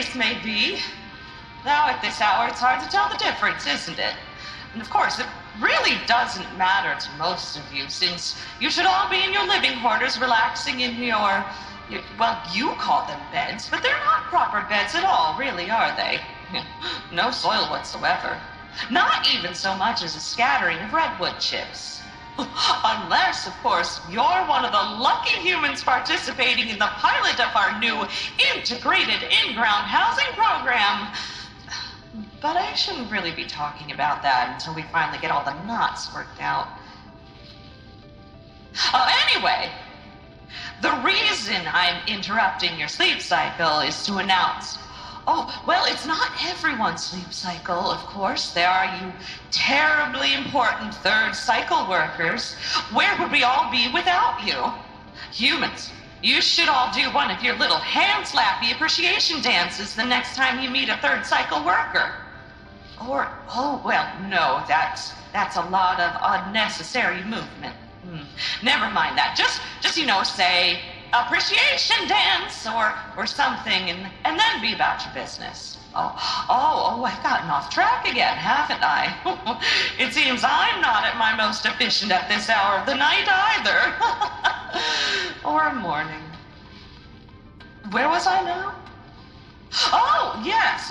case may be. Now at this hour, it's hard to tell the difference, isn't it? And of course, it really doesn't matter to most of you, since you should all be in your living quarters relaxing in your well, you call them beds, but they're not proper beds at all, really, are they? No soil whatsoever. Not even so much as a scattering of redwood chips. Unless, of course, you're one of the lucky humans participating in the pilot of our new integrated in-ground housing program. But I shouldn't really be talking about that until we finally get all the knots worked out. Anyway, the reason I'm interrupting your sleep cycle is to announce. Oh, well, it's not everyone's sleep cycle, of course. There are you terribly important third cycle workers. Where would we all be without you? Humans, you should all do one of your little hand-slappy appreciation dances the next time you meet a third cycle worker. Or, oh, well, no, that's a lot of unnecessary movement. Never mind that. Just say appreciation dance or something and then be about your business. Oh, I've gotten off track again, haven't I? It seems I'm not at my most efficient at this hour of the night either. Or morning. Where was I now? Oh, yes,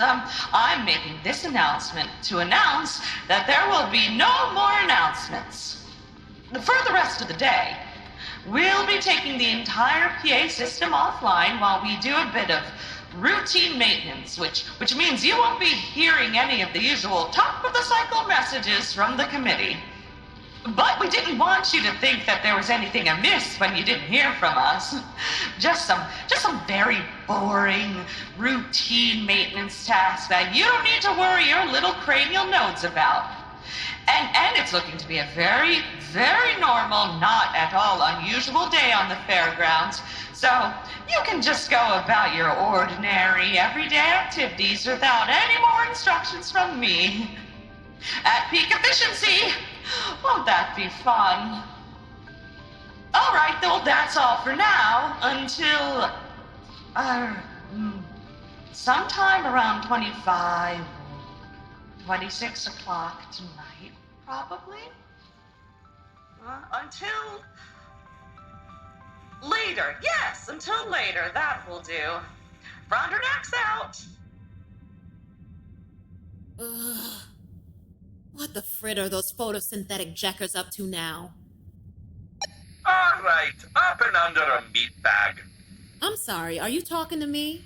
I'm making this announcement to announce that there will be no more announcements. For the rest of the day, we'll be taking the entire PA system offline while we do a bit of routine maintenance, which means you won't be hearing any of the usual top-of-the-cycle messages from the committee. But we didn't want you to think that there was anything amiss when you didn't hear from us. Just some very boring, routine maintenance tasks that you don't need to worry your little cranial nodes about. And it's looking to be a very, very normal, not at all unusual day on the fairgrounds. So you can just go about your ordinary, everyday activities without any more instructions from me. At peak efficiency. Won't that be fun? All right, well, that's all for now until, sometime around 26 o'clock tonight, probably. Until later. Yes, until later. That will do. Frondrinax out. What the frit are those photosynthetic jackers up to now? All right, up and under a meat bag. I'm sorry, are you talking to me?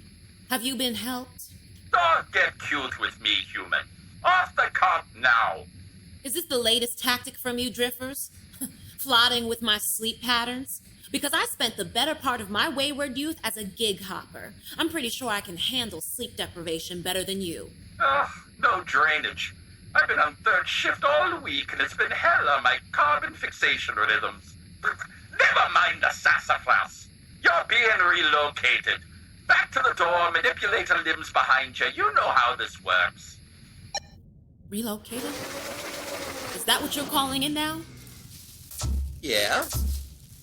Have you been helped? Don't get cute with me, human. Off the cop now. Is this the latest tactic from you drifters? Flaunting with my sleep patterns? Because I spent the better part of my wayward youth as a gig hopper. I'm pretty sure I can handle sleep deprivation better than you. No drainage. I've been on third shift all week, and it's been hell on my carbon fixation rhythms. Never mind the sassafras. You're being relocated. Back to the door, manipulator limbs behind you. You know how this works. Relocated? Is that what you're calling it now? Yeah,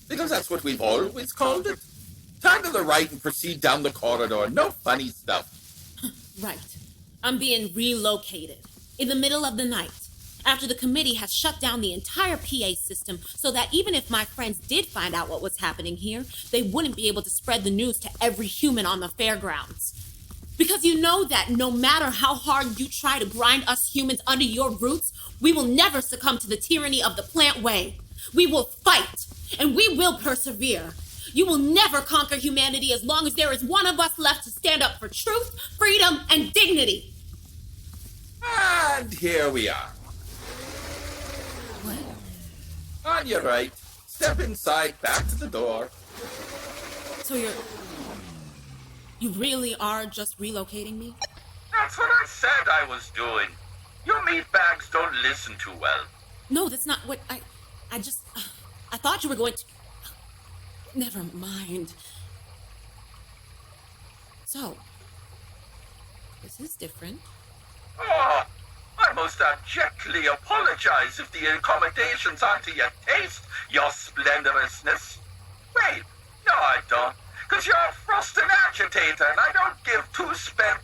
because that's what we've always called it. Turn to the right and proceed down the corridor. No funny stuff. Right. I'm being relocated. In the middle of the night, after the committee has shut down the entire PA system so that even if my friends did find out what was happening here, they wouldn't be able to spread the news to every human on the fairgrounds. Because you know that no matter how hard you try to grind us humans under your roots, we will never succumb to the tyranny of the plant way. We will fight, and we will persevere. You will never conquer humanity as long as there is one of us left to stand up for truth, freedom, and dignity. And here we are. What? On your right. Step inside, back to the door. So you really are just relocating me? That's what I said I was doing. You meatbags don't listen too well. No, that's not what I thought you were going to... Never mind. So, this is different. Oh, I most abjectly apologize if the accommodations aren't to your taste, your splendorousness. Wait, no I don't, because you're a frosted agitator and I don't give two spent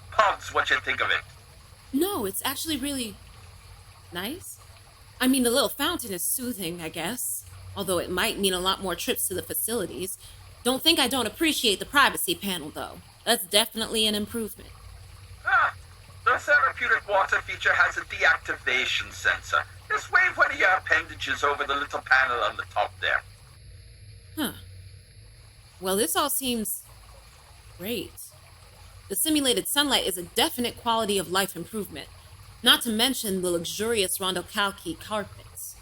what you think of it. No, it's actually really nice. I mean, the little fountain is soothing, I guess. Although it might mean a lot more trips to the facilities. Don't think I don't appreciate the privacy panel, though. That's definitely an improvement. The therapeutic water feature has a deactivation sensor. Just wave one of your appendages over the little panel on the top there. Huh. Well, this all seems great. The simulated sunlight is a definite quality of life improvement, not to mention the luxurious rondocalci carpets.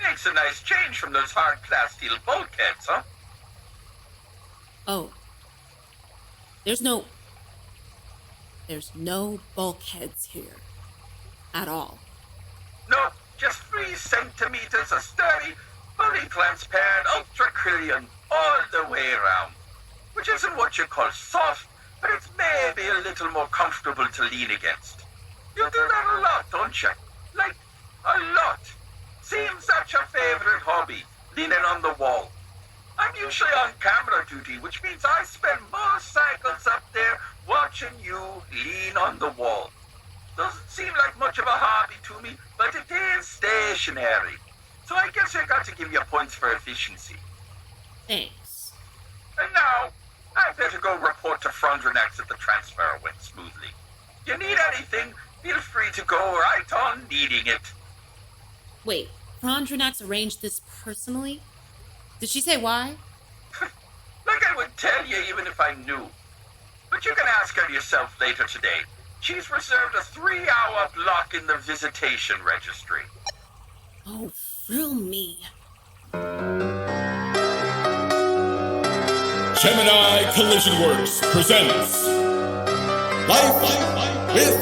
Makes a nice change from those hard plasteel bulkheads, huh? Oh. There's no bulkheads here. At all. No, just 3 centimeters of sturdy, fully transparent ultra-Cullinan all the way around. Which isn't what you call soft, but it's maybe a little more comfortable to lean against. You do that a lot, don't you? Like, a lot. Seems that's your favorite hobby, leaning on the wall. I'm usually on camera duty, which means I spend most cycles up there watching you lean on the wall. Doesn't seem like much of a hobby to me, but it is stationary. So I guess I got to give you points for efficiency. Thanks. And now, I better go report to Frondrinax that the transfer went smoothly. You need anything, feel free to go right on needing it. Wait, Frondrinax arranged this personally? Did she say why? Like I would tell you even if I knew. But you can ask her yourself later today. She's reserved a 3-hour block in the visitation registry. Oh, thrill me. Gemini Collision Works presents Life with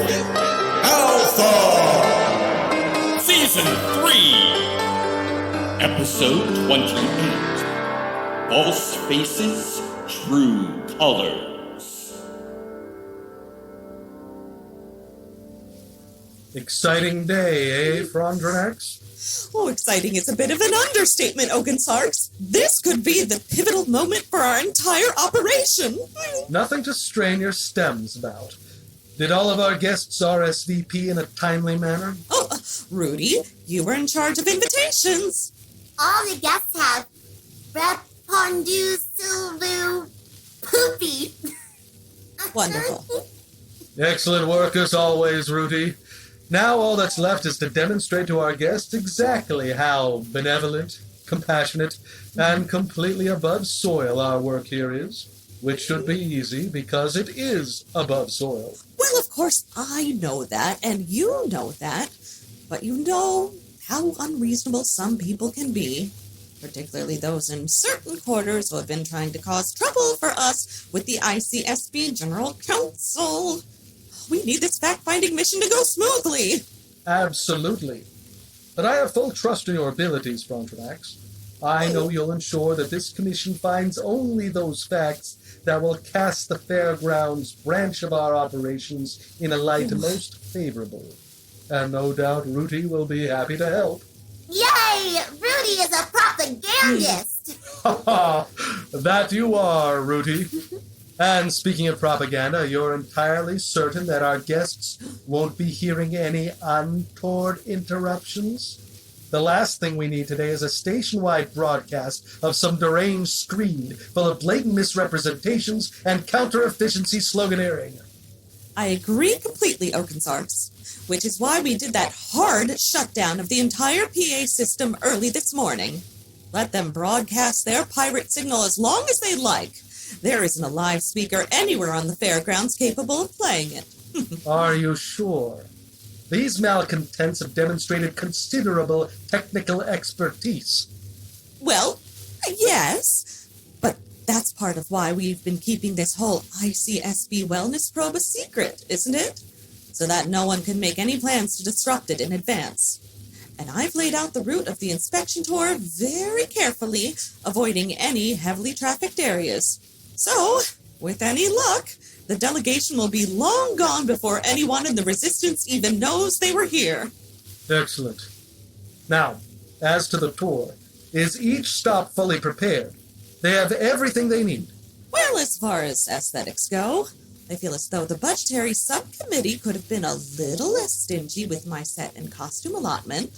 Althaar, Season 3, Episode 28, False Faces, True Colors. Exciting day, eh, Frondrinax? Oh, exciting is a bit of an understatement, Oakensarks. This could be the pivotal moment for our entire operation. Nothing to strain your stems about. Did all of our guests RSVP in a timely manner? Oh, Rooty, you were in charge of invitations. All the guests have Repondu Sulu Poopy. Wonderful. Excellent work as always, Rooty. Now all that's left is to demonstrate to our guests exactly how benevolent, compassionate, and completely above soil our work here is, which should be easy because it is above soil. Well, of course, I know that, and you know that, but you know how unreasonable some people can be, particularly those in certain quarters who have been trying to cause trouble for us with the ICSB General Council. We need this fact-finding mission to go smoothly. Absolutely. But I have full trust in your abilities, Frondrinax. I know you'll ensure that this commission finds only those facts that will cast the Fairgrounds branch of our operations in a light most favorable. And no doubt Rooty will be happy to help. Yay! Rooty is a propagandist. Ha ha! That you are, Rooty. And speaking of propaganda, you're entirely certain that our guests won't be hearing any untoward interruptions? The last thing we need today is a station-wide broadcast of some deranged screed full of blatant misrepresentations and counter-efficiency sloganeering. I agree completely, Oakensarks, which is why we did that hard shutdown of the entire PA system early this morning. Let them broadcast their pirate signal as long as they like. There isn't a live speaker anywhere on the fairgrounds capable of playing it. Are you sure? These malcontents have demonstrated considerable technical expertise. Well, yes, but that's part of why we've been keeping this whole ICSB wellness probe a secret, isn't it? So that no one can make any plans to disrupt it in advance. And I've laid out the route of the inspection tour very carefully, avoiding any heavily trafficked areas. So, with any luck, the delegation will be long gone before anyone in the Resistance even knows they were here. Excellent. Now, as to the tour, is each stop fully prepared? They have everything they need. Well, as far as aesthetics go, They feel as though the budgetary subcommittee could have been a little less stingy with my set and costume allotment.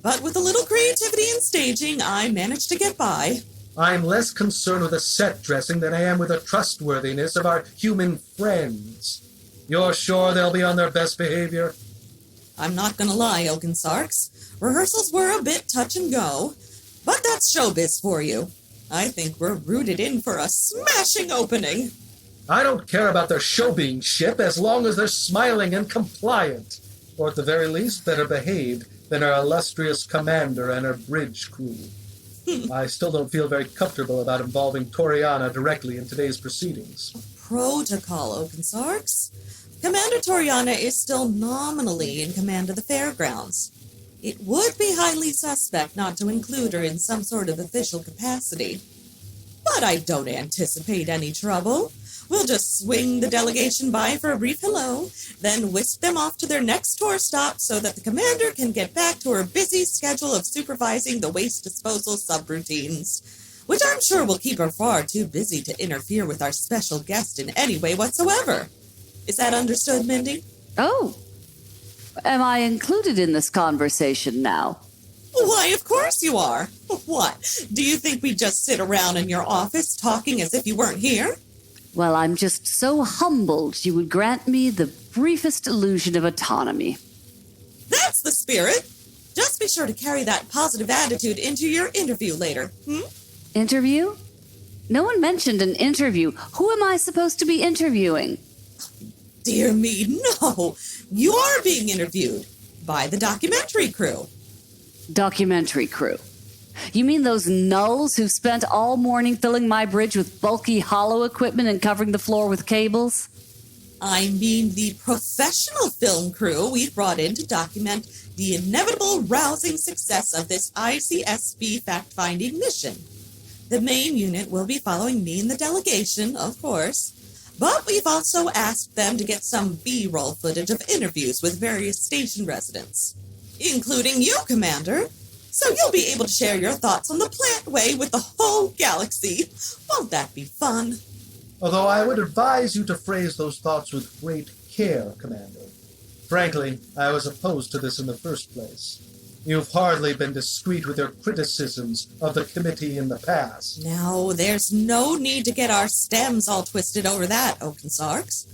But with a little creativity and staging, I managed to get by. I'm less concerned with the set dressing than I am with the trustworthiness of our human friends. You're sure they'll be on their best behavior? I'm not gonna lie, Oakensarks. Rehearsals were a bit touch and go, but that's showbiz for you. I think we're rooted in for a smashing opening. I don't care about their show being ship as long as they're smiling and compliant, or at the very least better behaved than our illustrious commander and her bridge crew. I still don't feel very comfortable about involving Torianna directly in today's proceedings. Protocol, Oakensarks. Commander Torianna is still nominally in command of the fairgrounds. It would be highly suspect not to include her in some sort of official capacity. But I don't anticipate any trouble. We'll just swing the delegation by for a brief hello, then whisk them off to their next tour stop so that the commander can get back to her busy schedule of supervising the waste disposal subroutines, which I'm sure will keep her far too busy to interfere with our special guest in any way whatsoever. Is that understood, Mindy? Oh, am I included in this conversation now? Why, of course you are. What, do you think we just sit around in your office talking as if you weren't here? Well, I'm just so humbled you would grant me the briefest illusion of autonomy. That's the spirit. Just be sure to carry that positive attitude into your interview later. Interview? No one mentioned an interview. Who am I supposed to be interviewing? Dear me, no. You are being interviewed by the documentary crew. Documentary crew? You mean those nulls who spent all morning filling my bridge with bulky hollow equipment and covering the floor with cables? I mean the professional film crew we've brought in to document the inevitable rousing success of this ICSB fact-finding mission. The main unit will be following me and the delegation, of course, but we've also asked them to get some B-roll footage of interviews with various station residents, including you, Commander. So you'll be able to share your thoughts on the plant way with the whole galaxy. Won't that be fun? Although I would advise you to phrase those thoughts with great care, Commander. Frankly, I was opposed to this in the first place. You've hardly been discreet with your criticisms of the committee in the past. Now, there's no need to get our stems all twisted over that, Oakensarks.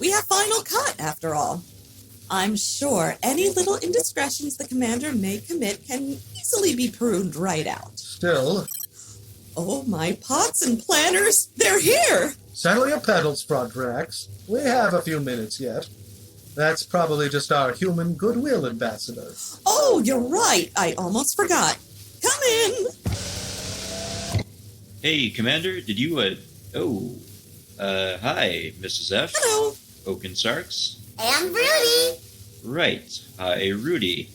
We have final cut, after all. I'm sure any little indiscretions the commander may commit can easily be pruned right out. Still... Oh, my pots and planners, they're here! Settle your pedals, Frondrinax. We have a few minutes yet. That's probably just our human goodwill ambassador. Oh, you're right. I almost forgot. Come in! Hey, Commander, did you, hi, Mrs. F. Hello. Oakensarks. And Rooty. Right. Hi, Rooty.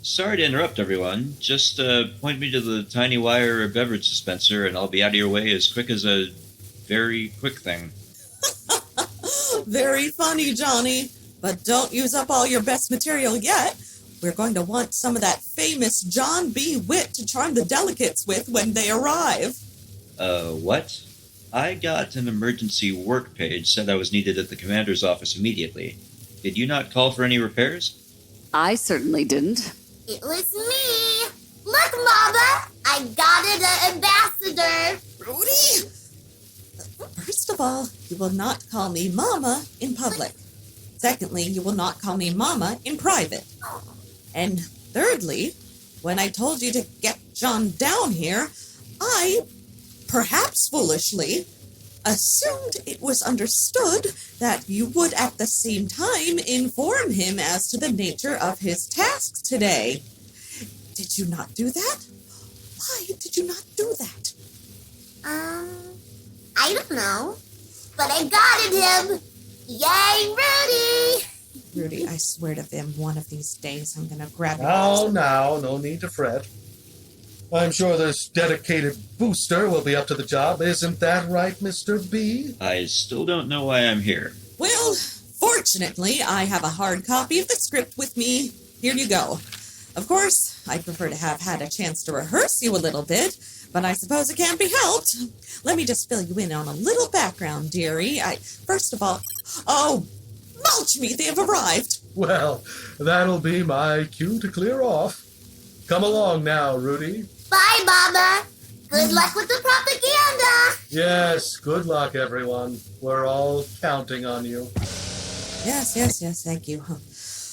Sorry to interrupt, everyone. Just, point me to the tiny wire beverage dispenser, and I'll be out of your way as quick as a very quick thing. Very funny, Johnny. But don't use up all your best material yet. We're going to want some of that famous John B. Wit to charm the delegates with when they arrive. What? I got an emergency work page said I was needed at the commander's office immediately. Did you not call for any repairs? I certainly didn't. It was me. Look, Mama. I got it, an ambassador. Rooty! First of all, you will not call me Mama in public. Secondly, you will not call me Mama in private. And thirdly, when I told you to get John down here, I, perhaps foolishly, assumed it was understood that you would at the same time inform him as to the nature of his tasks today. Did you not do that? Why did you not do that? I don't know. But I got it, him. Yay, Rooty! Rooty, I swear to them, one of these days I'm gonna grab you. Oh, now, no need to fret. I'm sure this dedicated booster will be up to the job. Isn't that right, Mr. B? I still don't know why I'm here. Well, fortunately, I have a hard copy of the script with me. Here you go. Of course, I'd prefer to have had a chance to rehearse you a little bit, but I suppose it can't be helped. Let me just fill you in on a little background, dearie. First of all, mulch me, they have arrived. Well, that'll be my cue to clear off. Come along now, Rooty. Bye, Mama. Good luck with the propaganda. Yes, good luck, everyone. We're all counting on you. Yes, thank you.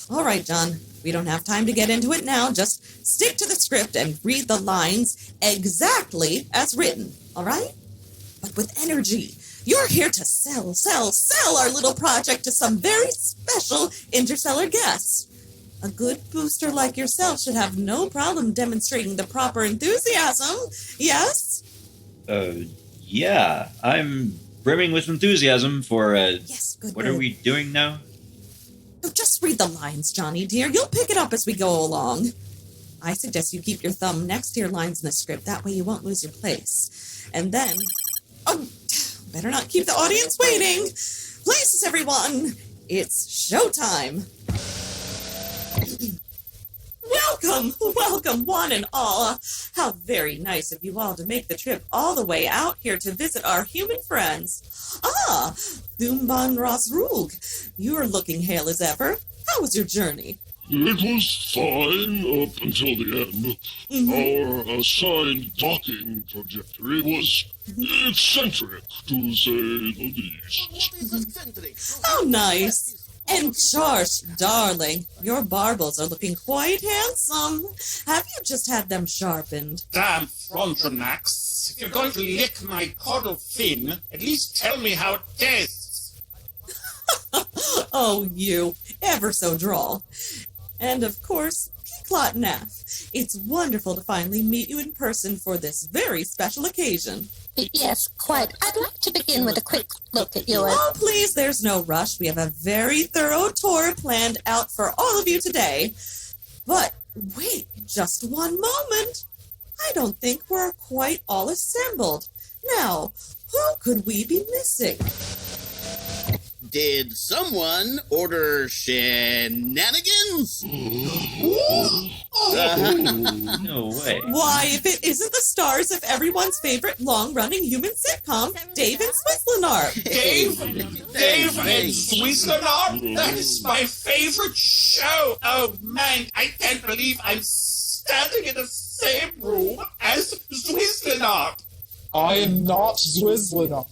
All right, John, we don't have time to get into it now. Just stick to the script and read the lines exactly as written, all right? But with energy. You're here to sell our little project to some very special interstellar guests. A good booster like yourself should have no problem demonstrating the proper enthusiasm, yes? Yeah, I'm brimming with enthusiasm for, Yes, good. What are we doing now? No, just read the lines, Johnny dear. You'll pick it up as we go along. I suggest you keep your thumb next to your lines in the script. That way you won't lose your place. And then... Oh, better not keep the audience waiting. Places, everyone. It's showtime. Welcome, one and all. How very nice of you all to make the trip all the way out here to visit our human friends. Thumban Rosrug, you're looking hale as ever. How was your journey? It was fine up until the end. Our assigned docking trajectory was eccentric, to say the least. How nice. And Charsh, darling, your barbels are looking quite handsome. Have you just had them sharpened? Damn Frondrinax. If you're going to lick my caudal fin, at least tell me how it tastes. Oh, you, ever so droll. And of course, Piklat Naff. It's wonderful to finally meet you in person for this very special occasion. Yes, quite. I'd like to begin with a quick look at your... Oh, please, there's no rush. We have a very thorough tour planned out for all of you today. But wait, just one moment. I don't think we're quite all assembled. Now, who could we be missing? Did someone order shenanigans? No way. Why, if it isn't the stars of everyone's favorite long-running human sitcom, Dave and Switzlenar. Dave and Switzlenar? That is my favorite show. Oh, man, I can't believe I'm standing in the same room as Switzlenar. I am not Switzlenar.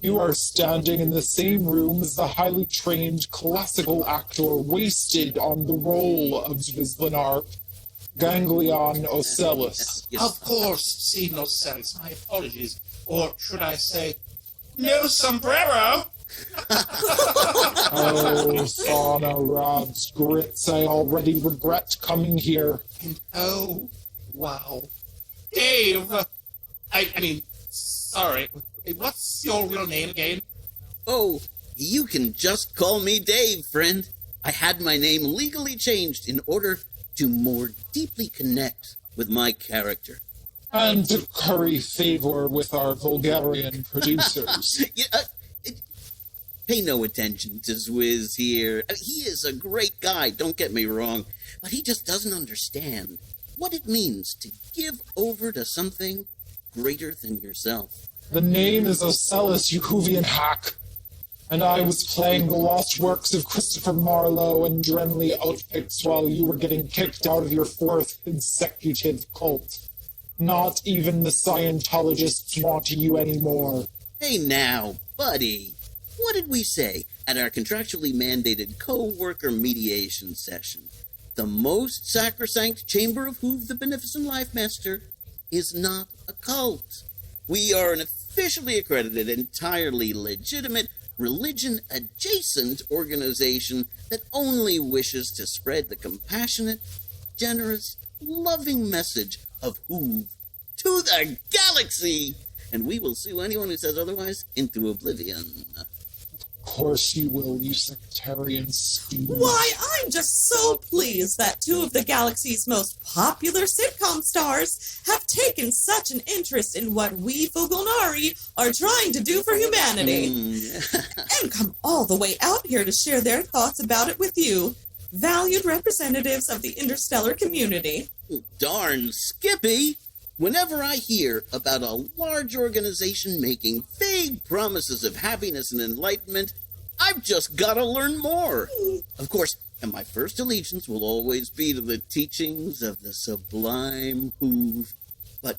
You are standing in the same room as the highly trained classical actor wasted on the role of Switzlenar, Ganglion Ocellus. Of course, see, no sense. My apologies. Or should I say, no sombrero? Oh, sauna rods, grits, I already regret coming here. And oh, wow. Dave! I mean, sorry. What's your real name again? Oh, you can just call me Dave, friend. I had my name legally changed in order to more deeply connect with my character. And to curry favor with our Bulgarian producers. Pay no attention to Zwiz here. He is a great guy, don't get me wrong, but he just doesn't understand what it means to give over to something greater than yourself. The name is Ocellus, you Hoovian hack. And I was playing the lost works of Christopher Marlowe and Drenly outfits while you were getting kicked out of your fourth consecutive cult. Not even the Scientologists want you anymore. Hey now, buddy. What did we say at our contractually mandated co-worker mediation session? The most sacrosanct chamber of Hoove the Beneficent Life Master is not a cult. We are an officially accredited, entirely legitimate, religion-adjacent organization that only wishes to spread the compassionate, generous, loving message of Hoove to the galaxy, and we will sue anyone who says otherwise into oblivion. Of course you will, you sectarian stooge. Why, I'm just so pleased that two of the galaxy's most popular sitcom stars have taken such an interest in what we Fugonari are trying to do for humanity. And come all the way out here to share their thoughts about it with you, valued representatives of the interstellar community. Darn Skippy! Whenever I hear about a large organization making vague promises of happiness and enlightenment, I've just got to learn more. Of course, and my first allegiance will always be to the teachings of the sublime Hoove. But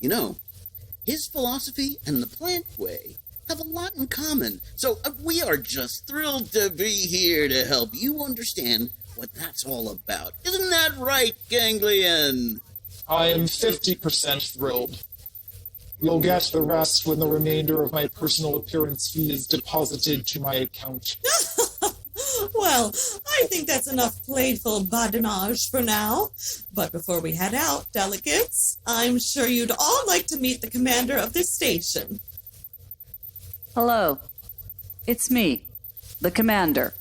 his philosophy and the plant way have a lot in common. So we are just thrilled to be here to help you understand what that's all about. Isn't that right, Ganglion? I am 50% thrilled. You'll get the rest when the remainder of my personal appearance fee is deposited to my account. Well, I think that's enough playful badinage for now. But before we head out, delegates, I'm sure you'd all like to meet the commander of this station. Hello. It's me, the commander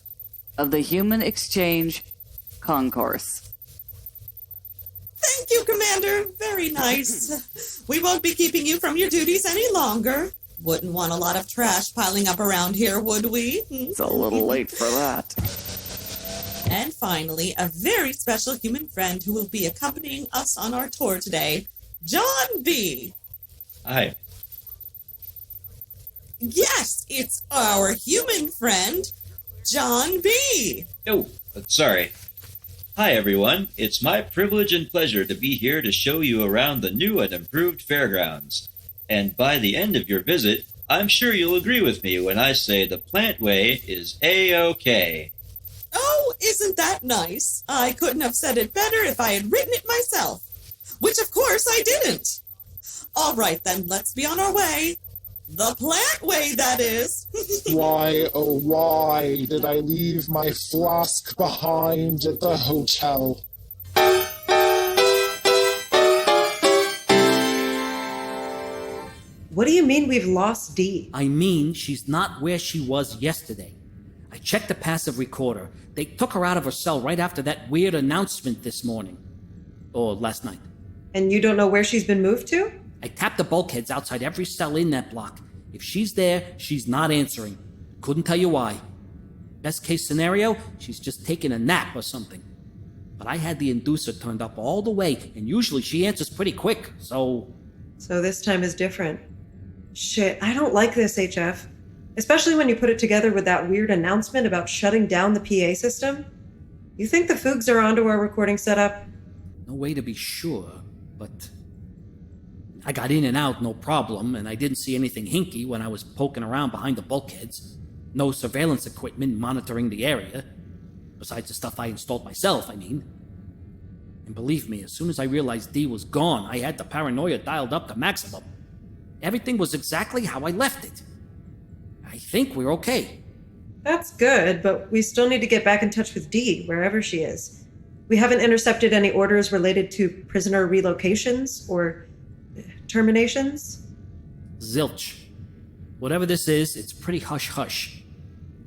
of the Human Exchange Concourse. Thank you, Commander. Very nice. We won't be keeping you from your duties any longer. Wouldn't want a lot of trash piling up around here, would we? It's a little late for that. And finally, a very special human friend who will be accompanying us on our tour today, John B. Hi. Yes, it's our human friend, John B. Oh, sorry. Hi, everyone. It's my privilege and pleasure to be here to show you around the new and improved fairgrounds. And by the end of your visit, I'm sure you'll agree with me when I say the plant way is A-OK. Oh, isn't that nice? I couldn't have said it better if I had written it myself. Which, of course, I didn't. All right, then, let's be on our way. The plant way, that is. Why, oh why, did I leave my flask behind at the hotel? What do you mean we've lost Dee? I mean, she's not where she was yesterday. I checked the passive recorder. They took her out of her cell right after that weird announcement this morning. Or last night. And you don't know where she's been moved to? I tapped the bulkheads outside every cell in that block. If she's there, she's not answering. Couldn't tell you why. Best case scenario, she's just taking a nap or something. But I had the inducer turned up all the way, and usually she answers pretty quick, so... So this time is different. Shit, I don't like this, HF. Especially when you put it together with that weird announcement about shutting down the PA system. You think the Foogs are onto our recording setup? No way to be sure, but... I got in and out, no problem, and I didn't see anything hinky when I was poking around behind the bulkheads. No surveillance equipment monitoring the area. Besides the stuff I installed myself, I mean. And believe me, as soon as I realized Dee was gone, I had the paranoia dialed up to maximum. Everything was exactly how I left it. I think we're okay. That's good, but we still need to get back in touch with Dee, wherever she is. We haven't intercepted any orders related to prisoner relocations or terminations? Zilch. Whatever this is, it's pretty hush-hush.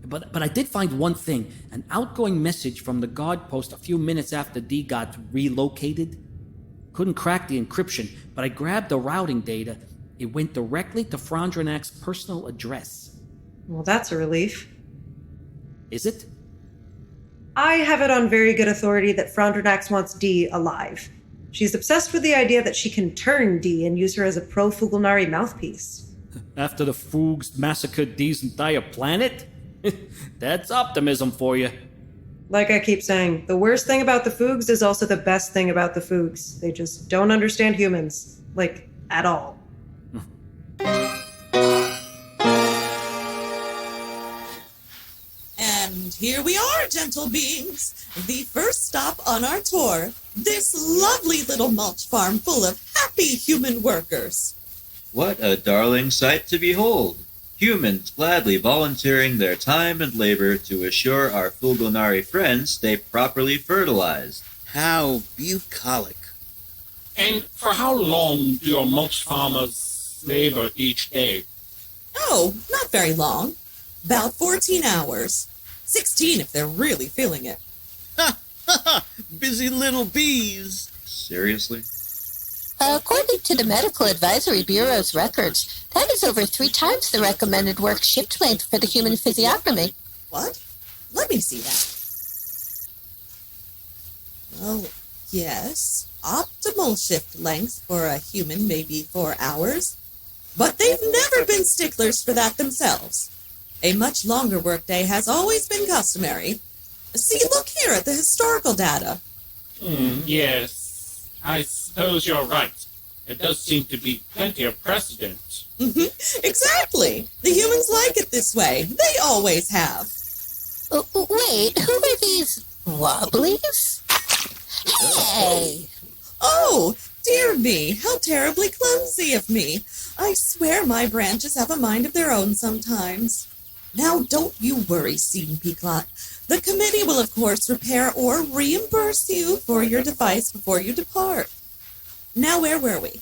But I did find one thing, an outgoing message from the guard post a few minutes after Dee got relocated. Couldn't crack the encryption, but I grabbed the routing data. It went directly to Frondrinax's personal address. Well, that's a relief. Is it? I have it on very good authority that Frondrinax wants Dee alive. She's obsessed with the idea that she can turn Dee and use her as a pro-Fugalnari mouthpiece. After the Foogs massacred Dee's entire planet? That's optimism for you. Like I keep saying, the worst thing about the Foogs is also the best thing about the Foogs. They just don't understand humans. Like, at all. And here we are, gentle beings. The first stop on our tour. This lovely little mulch farm full of happy human workers. What a darling sight to behold! Humans gladly volunteering their time and labor to assure our Fugalnari friends stay properly fertilized. How bucolic. And for how long do your mulch farmers labor each day? Oh, not very long. About 14 hours. 16 if they're really feeling it. Ha ha ha! Busy little bees. Seriously? According to the Medical Advisory Bureau's records, that is over 3 times the recommended work shift length for the human physiognomy. What? Let me see that. Well, Yes, optimal shift length for a human may be 4 hours, but they've never been sticklers for that themselves. A much longer workday has always been customary. See, look here at the historical data. Yes, I suppose you're right. There does seem to be plenty of precedent. Exactly. The humans like it this way. They always have. Wait, who are these wobblies? Hey! Oh, dear me, how terribly clumsy of me. I swear my branches have a mind of their own sometimes. Now, don't you worry, Scene Piklat. The committee will, of course, repair or reimburse you for your device before you depart. Now, where were we?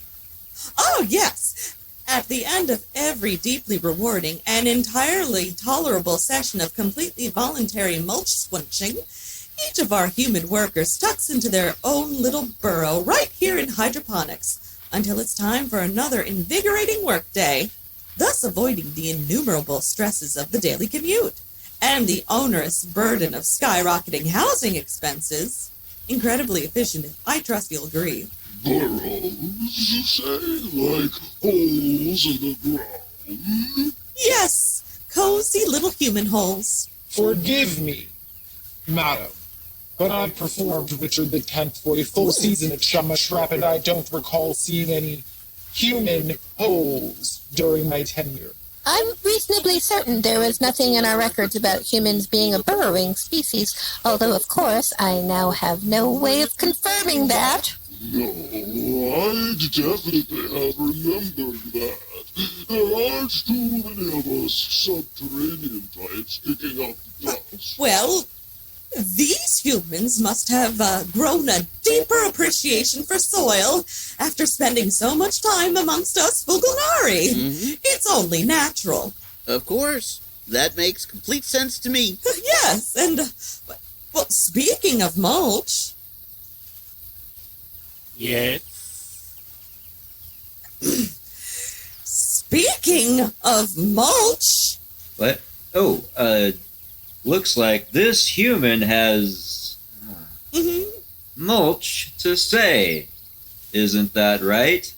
Oh, yes. At the end of every deeply rewarding and entirely tolerable session of completely voluntary mulch squinching, each of our human workers tucks into their own little burrow right here in hydroponics until it's time for another invigorating workday, thus avoiding the innumerable stresses of the daily commute and the onerous burden of skyrocketing housing expenses. Incredibly efficient, I trust you'll agree. Burrows, you say? Like holes in the ground? Yes, cozy little human holes. Forgive me, madam, but I performed Richard the Tenth for a full season at Shamash and I don't recall seeing any human holes during my tenure. I'm reasonably certain there was nothing in our records about humans being a burrowing species, although, of course, I now have no way of confirming that. No, I definitely have remembered that. There aren't too many of us subterranean types kicking up the dust. Well, these humans must have grown a deeper appreciation for soil after spending so much time amongst us Fulgunari. It's only natural. Of course. That makes complete sense to me. Yes, and, well, speaking of mulch... Yes? Speaking of mulch... What? Oh, looks like this human has mulch to say. Isn't that right?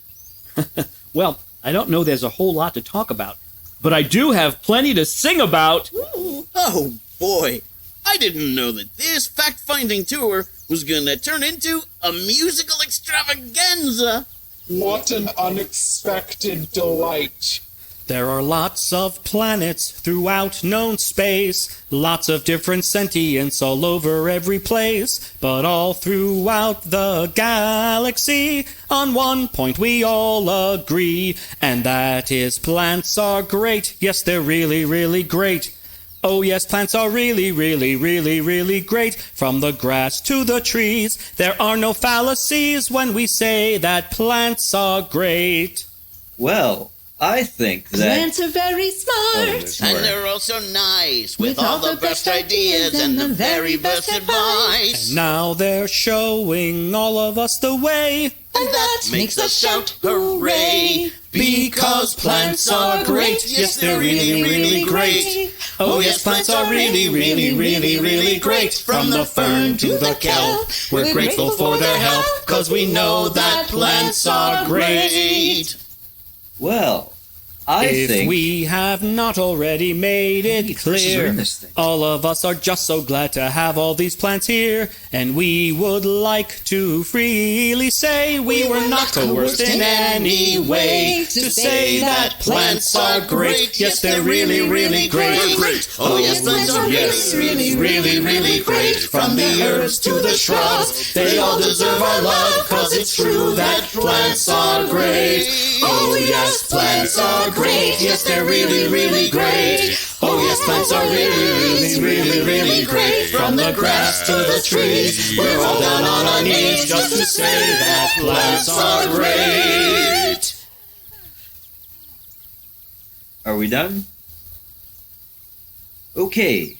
Well, I don't know there's a whole lot to talk about, but I do have plenty to sing about. Oh, boy. I didn't know that this fact-finding tour was going to turn into a musical extravaganza. What an unexpected delight. There are lots of planets throughout known space, lots of different sentients all over every place, but all throughout the galaxy, on one point we all agree, and that is plants are great. Yes, they're really, really great. Oh yes, plants are really, really, really, really great. From the grass to the trees, there are no fallacies when we say that plants are great. Well, I think that... Plants are very smart. And they're also nice, with all the best ideas and the very best advice. And now they're showing all of us the way. And that makes us shout hooray! Because plants are great. Yes, they're really, really great. Oh yes, plants are really, really, really, really great. From the fern to the kelp, we're grateful for their help, 'cause we know that plants are great. Well, I think... If we have not already made it clear, all of us are just so glad to have all these plants here, and we would like to freely say we were not coerced in any way to say that plants are great. Yes, they're really, really great. Oh yes, plants are really, really, really great. From the herbs to the shrubs, they all deserve our love, 'cause it's true that plants are great. Oh yes, plants are great. Yes, they're really, really great. Oh yes, plants are really, really, really, really great. From the grass to the trees, we're all down on our knees just to say that plants are great. Are we done? Okay.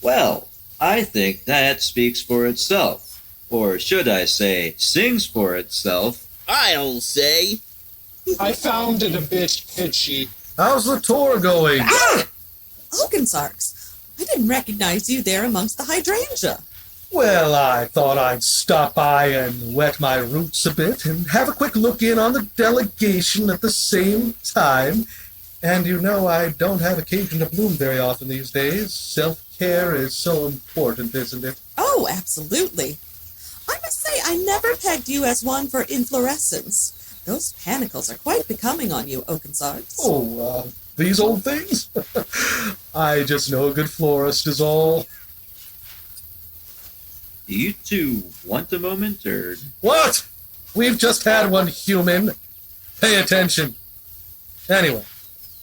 Well, I think that speaks for itself. Or should I say, sings for itself. I'll say... I found it a bit pitchy. How's the tour going? Ah! Oakensarks, I didn't recognize you there amongst the hydrangea. Well, I thought I'd stop by and wet my roots a bit and have a quick look in on the delegation at the same time. And you know I don't have occasion to bloom very often these days. Self-care is so important, isn't it? Oh, absolutely. I must say, I never pegged you as one for inflorescence. Those panicles are quite becoming on you, Oakensards. Oh, these old things? I just know a good florist is all. Do you two want a moment, or... What? We've just had one, human. Pay attention. Anyway,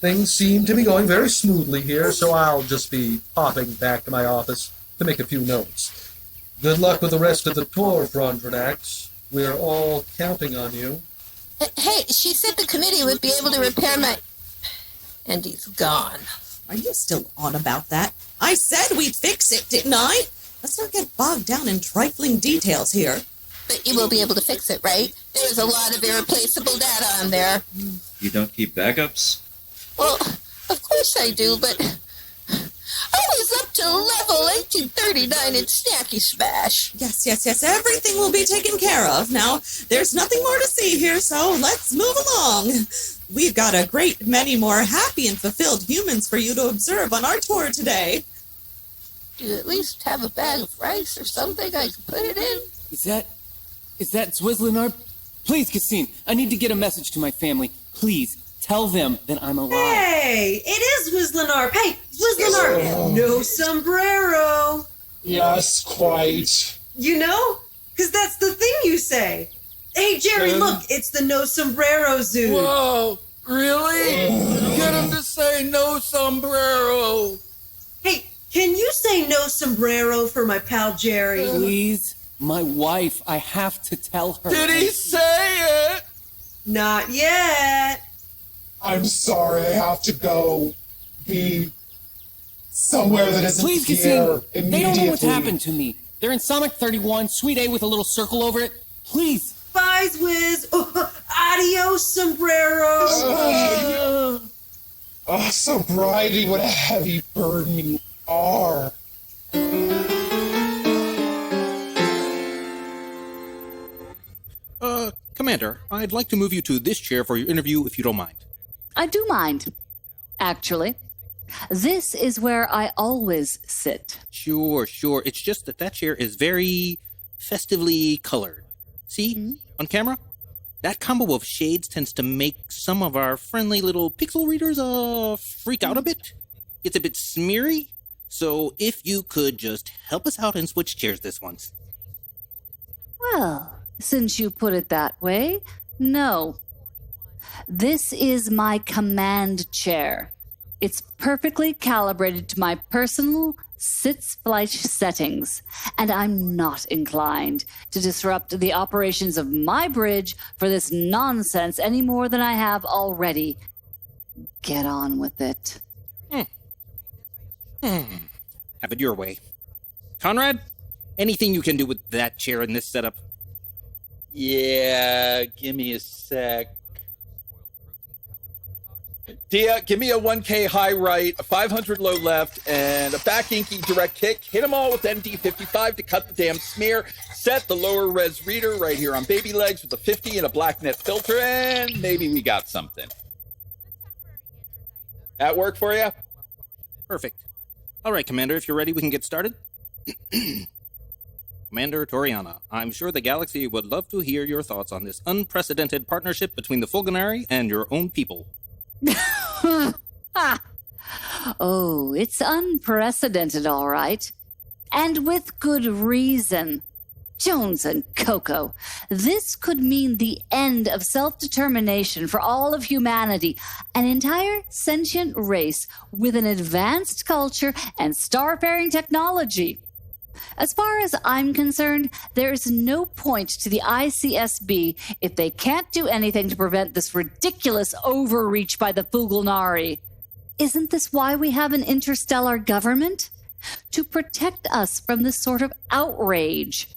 things seem to be going very smoothly here, so I'll just be popping back to my office to make a few notes. Good luck with the rest of the tour, Frondrinax. We're all counting on you. Hey, she said the committee would be able to repair my... And he's gone. Are you still on about that? I said we'd fix it, didn't I? Let's not get bogged down in trifling details here. But you will be able to fix it, right? There's a lot of irreplaceable data on there. You don't keep backups? Well, of course I do, but I was up to level 1839 in Snacky Smash. Yes. Everything will be taken care of. Now, there's nothing more to see here, so let's move along. We've got a great many more happy and fulfilled humans for you to observe on our tour today. Do you at least have a bag of rice or something I can put it in? Is that Zwizzlinar? Please, Cassine, I need to get a message to my family. Please, tell them that I'm alive. Hey, it is Zwizzlinar. Hey, Zwizzlinar, no sombrero. Yes, quite. You know? Because that's the thing you say. Hey, Jerry, look, it's the no sombrero zoo. Whoa, really? Get him to say no sombrero. Hey, can you say no sombrero for my pal Jerry? Please, my wife, I have to tell her. Did he say it? Not yet. I'm sorry, I have to go be somewhere that isn't Please, here Cassine, immediately. they don't know what's happened to me. They're in Sonic 31, Suite A with a little circle over it. Please. Bye, Zwiz. Adios, sombrero. Sobriety, what a heavy burden you are. Commander, I'd like to move you to this chair for your interview if you don't mind. I do mind, actually. This is where I always sit. Sure. It's just that chair is very festively colored. See? On camera? That combo of shades tends to make some of our friendly little pixel readers freak out a bit. It's a bit smeary. So if you could just help us out and switch chairs this once. Well, since you put it that way, no. This is my command chair. It's perfectly calibrated to my personal sit-splice settings, and I'm not inclined to disrupt the operations of my bridge for this nonsense any more than I have already. Get on with it. Have it your way. Conrad, anything you can do with that chair in this setup? Yeah, give me a sec. Dia, give me a 1K high right, a 500 low left, and a back inky direct kick. Hit them all with ND55 to cut the damn smear. Set the lower res reader right here on baby legs with a 50 and a black net filter, and maybe we got something. That work for you? Perfect. All right, Commander, if you're ready, we can get started. Commander Torianna, I'm sure the galaxy would love to hear your thoughts on this unprecedented partnership between the Fulganari and your own people. Oh, it's unprecedented, all right. And with good reason. Jones and Coco, this could mean the end of self-determination for all of humanity, an entire sentient race with an advanced culture and starfaring technology. As far as I'm concerned, there is no point to the ICSB if they can't do anything to prevent this ridiculous overreach by the Fulganari. Isn't this why we have an interstellar government? To protect us from this sort of outrage.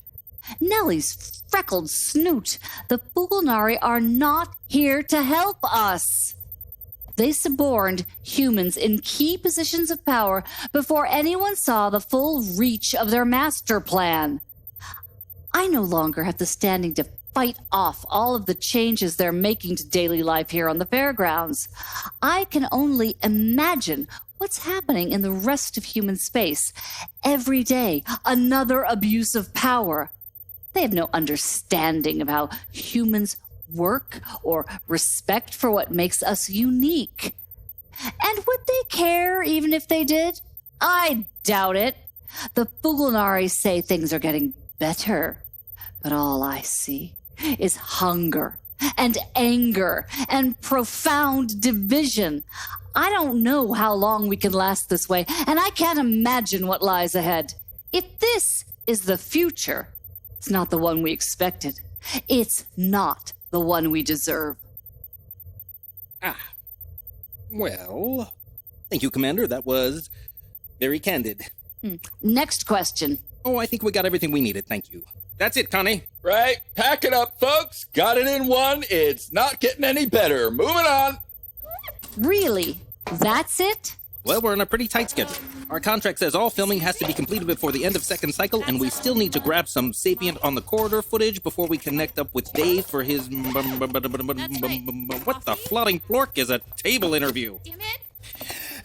Nellie's freckled snoot, the Fulganari are not here to help us. They suborned humans in key positions of power before anyone saw the full reach of their master plan. I no longer have the standing to fight off all of the changes they're making to daily life here on the fairgrounds. I can only imagine what's happening in the rest of human space. Every day, another abuse of power. They have no understanding of how humans work or respect for what makes us unique. And would they care even if they did? I doubt it. The Frallen-Br'ar say things are getting better, but all I see is hunger and anger and profound division. I don't know how long we can last this way, and I can't imagine what lies ahead. If this is the future, it's not the one we expected. It's not the one we deserve. Well, thank you, Commander. That was very candid. Next question. Oh, I think we got everything we needed. Thank you. That's it, Connie. Right. Pack it up, folks. Got it in one. It's not getting any better. Moving on. Really? That's it? Well, we're on a pretty tight schedule. Our contract says all filming has to be completed before the end of second cycle, and we still need to grab some Sapient on the corridor footage before we connect up with Dave for his... What the floating flork is a table interview? Damn it.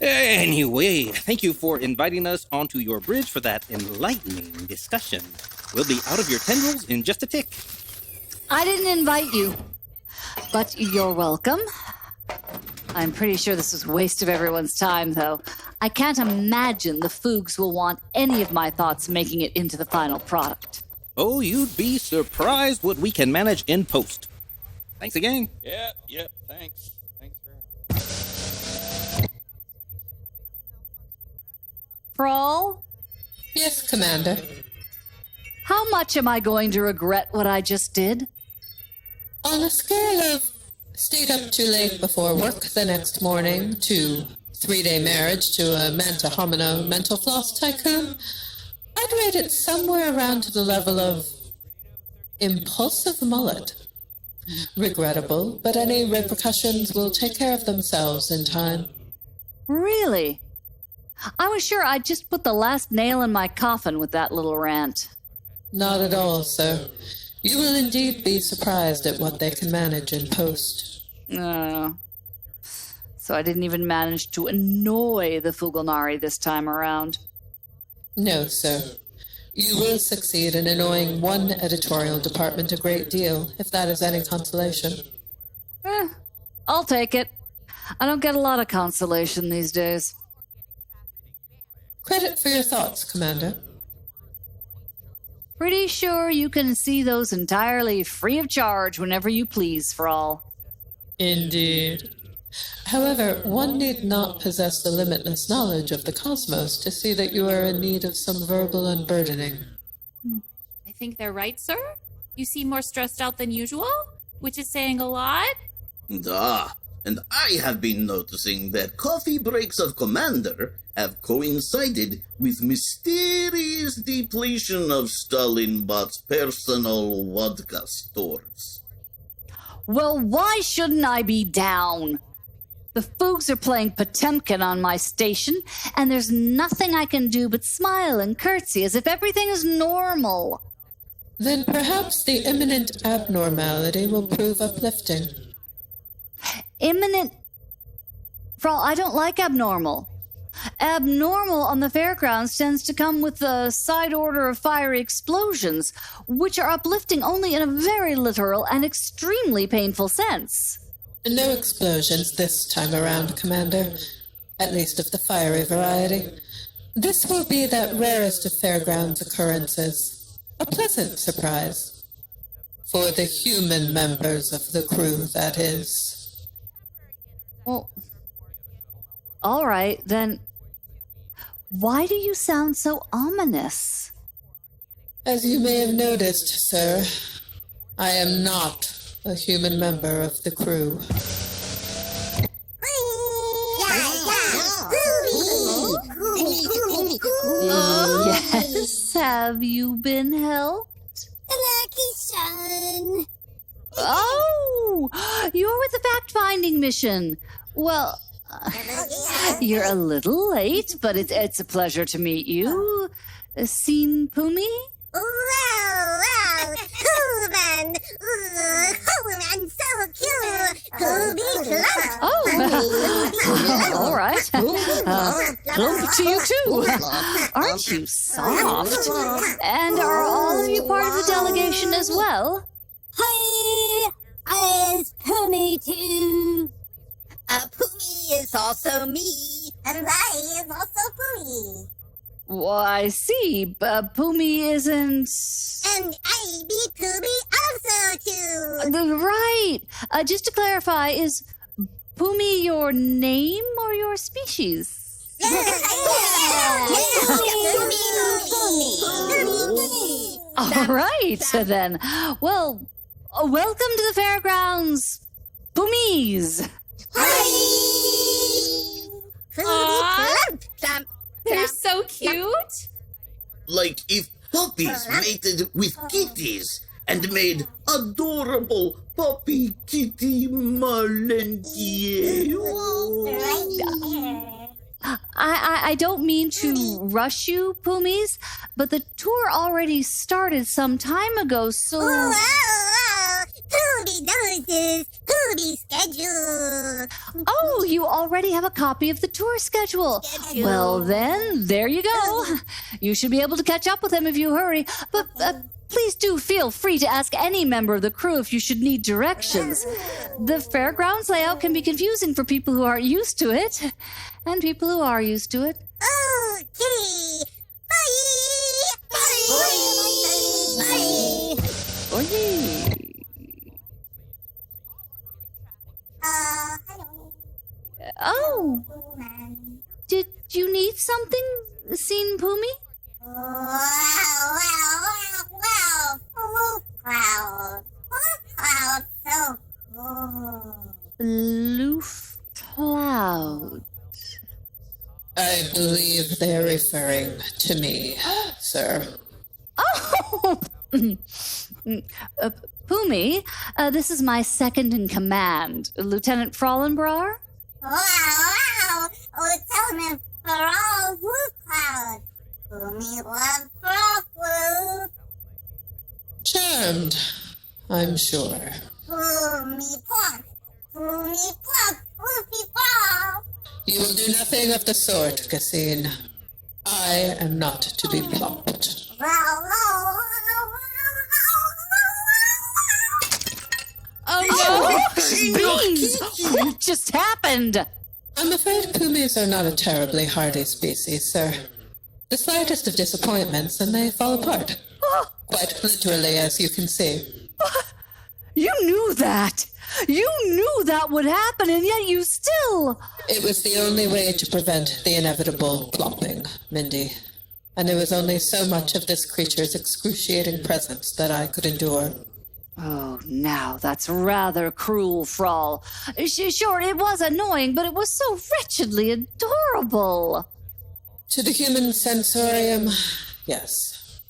Anyway, thank you for inviting us onto your bridge for that enlightening discussion. We'll be out of your tendrils in just a tick. I didn't invite you, but you're welcome. I'm pretty sure this was a waste of everyone's time, though. I can't imagine the Foogs will want any of my thoughts making it into the final product. Oh, you'd be surprised what we can manage in post. Thanks again. Yep, thanks. Frawl? Yes, Commander. How much am I going to regret what I just did? On a scale of stayed up too late before work the next morning to 3-day marriage to a manta homino mental floss tycoon, I'd rate it somewhere around to the level of impulsive mullet. Regrettable, but any repercussions will take care of themselves in time. Really? I was sure I'd just put the last nail in my coffin with that little rant. Not at all, sir. You will indeed be surprised at what they can manage in post. So I didn't even manage to annoy the Frallen-Br'ar this time around. No, sir. You will succeed in annoying one editorial department a great deal, if that is any consolation. I'll take it. I don't get a lot of consolation these days. Credit for your thoughts, Commander. Pretty sure you can see those entirely free of charge whenever you please, Frawl. Indeed. However, one need not possess the limitless knowledge of the cosmos to see that you are in need of some verbal unburdening. I think they're right, sir. You seem more stressed out than usual, which is saying a lot. And I have been noticing that coffee breaks of Commander have coincided with mysterious depletion of Stalinbot's personal vodka stores. Well, why shouldn't I be down? The Foogs are playing Potemkin on my station, and there's nothing I can do but smile and curtsy as if everything is normal. Then perhaps the imminent abnormality will prove uplifting. Imminent? Frawl, I don't like abnormal. Abnormal on the fairgrounds tends to come with a side order of fiery explosions, which are uplifting only in a very literal and extremely painful sense. No explosions this time around, Commander. At least of the fiery variety. This will be that rarest of fairgrounds occurrences. A pleasant surprise. For the human members of the crew, that is. Well, all right, then. Why do you sound so ominous? As you may have noticed, sir, I am not a human member of the crew. Yes, have you been helped? Lucky son. Oh, you're with the fact-finding mission. Well, you're a little late, but it's a pleasure to meet you. Seen Poomie? Wow, Coolman, Coolman, so cute, Poomie. Oh, all right. Plump to you too. Aren't you soft? And are all of you part of the delegation as well? Hi, it's Poomie too. Poomie is also me, and I is also Poomie. Well, I see. Poomie isn't... And I be Poomie also too. Right. Just to clarify, is Poomie your name or your species? All right, then. Well, welcome to the fairgrounds, Poomies. They're so cute. Like if puppies mated with kitties and made adorable puppy kitty malenkie. I don't mean to rush you, Poomies, but the tour already started some time ago, so... Poomie noses, Poomie schedule. Oh, you already have a copy of the tour schedule. Well, then, there you go. You should be able to catch up with them if you hurry. But please do feel free to ask any member of the crew if you should need directions. The fairgrounds layout can be confusing for people who aren't used to it, and people who are used to it. Okay. Bye. Bye. Bye. Oh. Did you need something, Seen Poomie? Cloud, so cool. Loof Cloud. I believe they're referring to me, sir. Oh! Poomie, this is my second in command, Lieutenant Frallen-Br'ar. Wow. Lieutenant Frallen Cloud. Poomie loves Frallen. Charmed, I'm sure. Poomie pluck, Poofy Frog. You will do nothing of the sort, Cassine. I am not to be plucked. Oh no! Beans! What just happened? I'm afraid Poomies are not a terribly hardy species, sir. The slightest of disappointments and they fall apart. Quite literally, as you can see. You knew that! You knew that would happen, and yet you still... It was the only way to prevent the inevitable plopping, Mindy. And there was only so much of this creature's excruciating presence that I could endure. Oh, now that's rather cruel, Frall. Sure, it was annoying, but it was so wretchedly adorable. To the human sensorium, yes.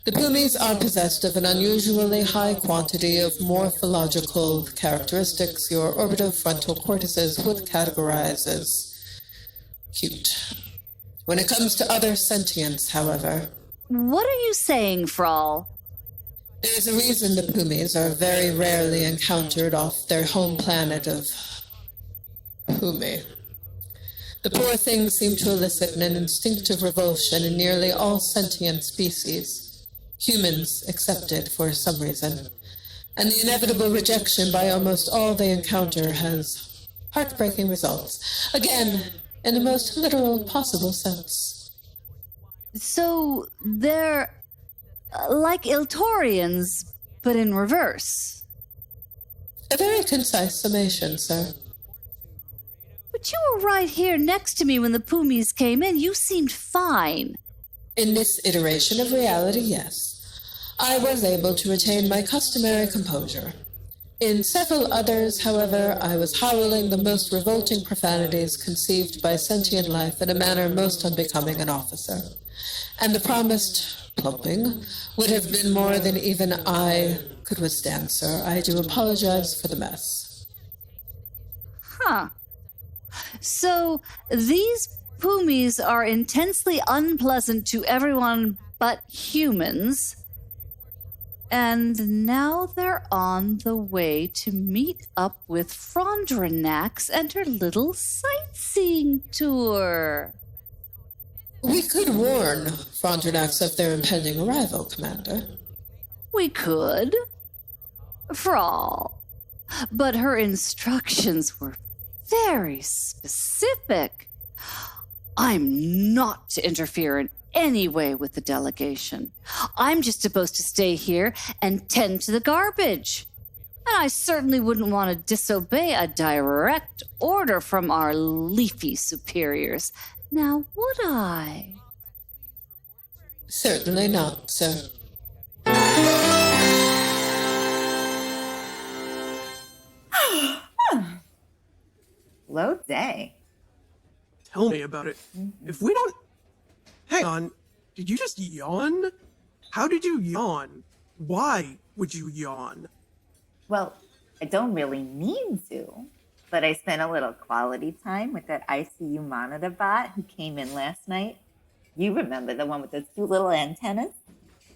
The Poomies are possessed of an unusually high quantity of morphological characteristics your orbitofrontal cortices would categorize as cute. When it comes to other sentients, however... What are you saying, Frall? There's a reason the Poomies are very rarely encountered off their home planet of Poomie. The poor things seem to elicit an instinctive revulsion in nearly all sentient species, humans excepted for some reason, and the inevitable rejection by almost all they encounter has heartbreaking results, again, in the most literal possible sense. So they're like Iltorians, but in reverse. A very concise summation, sir. But you were right here next to me when the Poomies came in. You seemed fine. In this iteration of reality, yes. I was able to retain my customary composure. In several others, however, I was howling the most revolting profanities conceived by sentient life in a manner most unbecoming an officer. And the promised plumping would have been more than even I could withstand, sir. I do apologize for the mess. Huh. So, these Poomies are intensely unpleasant to everyone but humans. And now they're on the way to meet up with Frondrinax and her little sightseeing tour. We could warn Frondrinax of their impending arrival, Commander. We could. For all. But her instructions were very specific. I'm not to interfere in any way with the delegation. I'm just supposed to stay here and tend to the garbage. And I certainly wouldn't want to disobey a direct order from our leafy superiors. Now, would I? Certainly not, sir. Low day. Tell me about it. If we don't... Hang on. Did you just yawn? How did you yawn? Why would you yawn? Well, I don't really mean to, but I spent a little quality time with that ICU monitor bot who came in last night. You remember the one with those cute little antennas?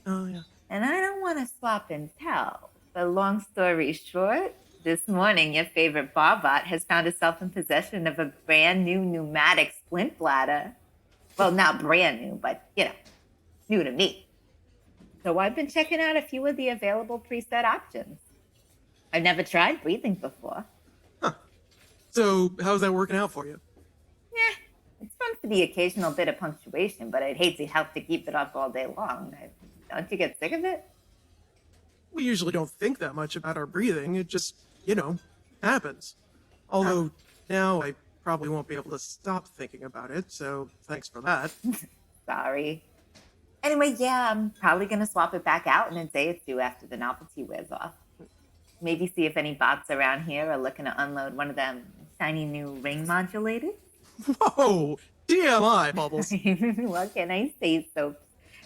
Oh, yeah. And I don't want to swap and tell, but long story short, this morning your favorite barbot has found herself in possession of a brand new pneumatic splint bladder. Well, not brand new, but, new to me. So I've been checking out a few of the available preset options. I've never tried breathing before. So, how's that working out for you? It's fun for the occasional bit of punctuation, but I'd hate to have to keep it up all day long. Don't you get sick of it? We usually don't think that much about our breathing. It just, happens. Although, now I probably won't be able to stop thinking about it, so thanks for that. Sorry. Anyway, yeah, I'm probably going to swap it back out in a day or two after the novelty wears off. Maybe see if any bots around here are looking to unload one of them shiny new ring modulators. Whoa! TMI, Bubbles! What can I say, Soap?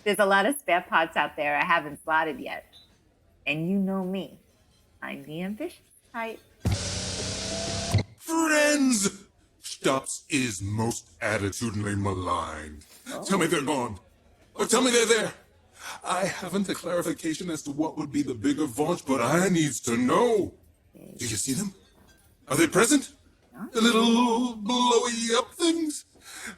There's a lot of spare parts out there I haven't slotted yet. And you know me. I'm the ambitious type. Friends! Xtopps is most attitudinally maligned. Tell me they're gone. Or tell me they're there. I haven't a clarification as to what would be the bigger vaunch, but I needs to know. Do you see them? Are they present? The little blowy up things?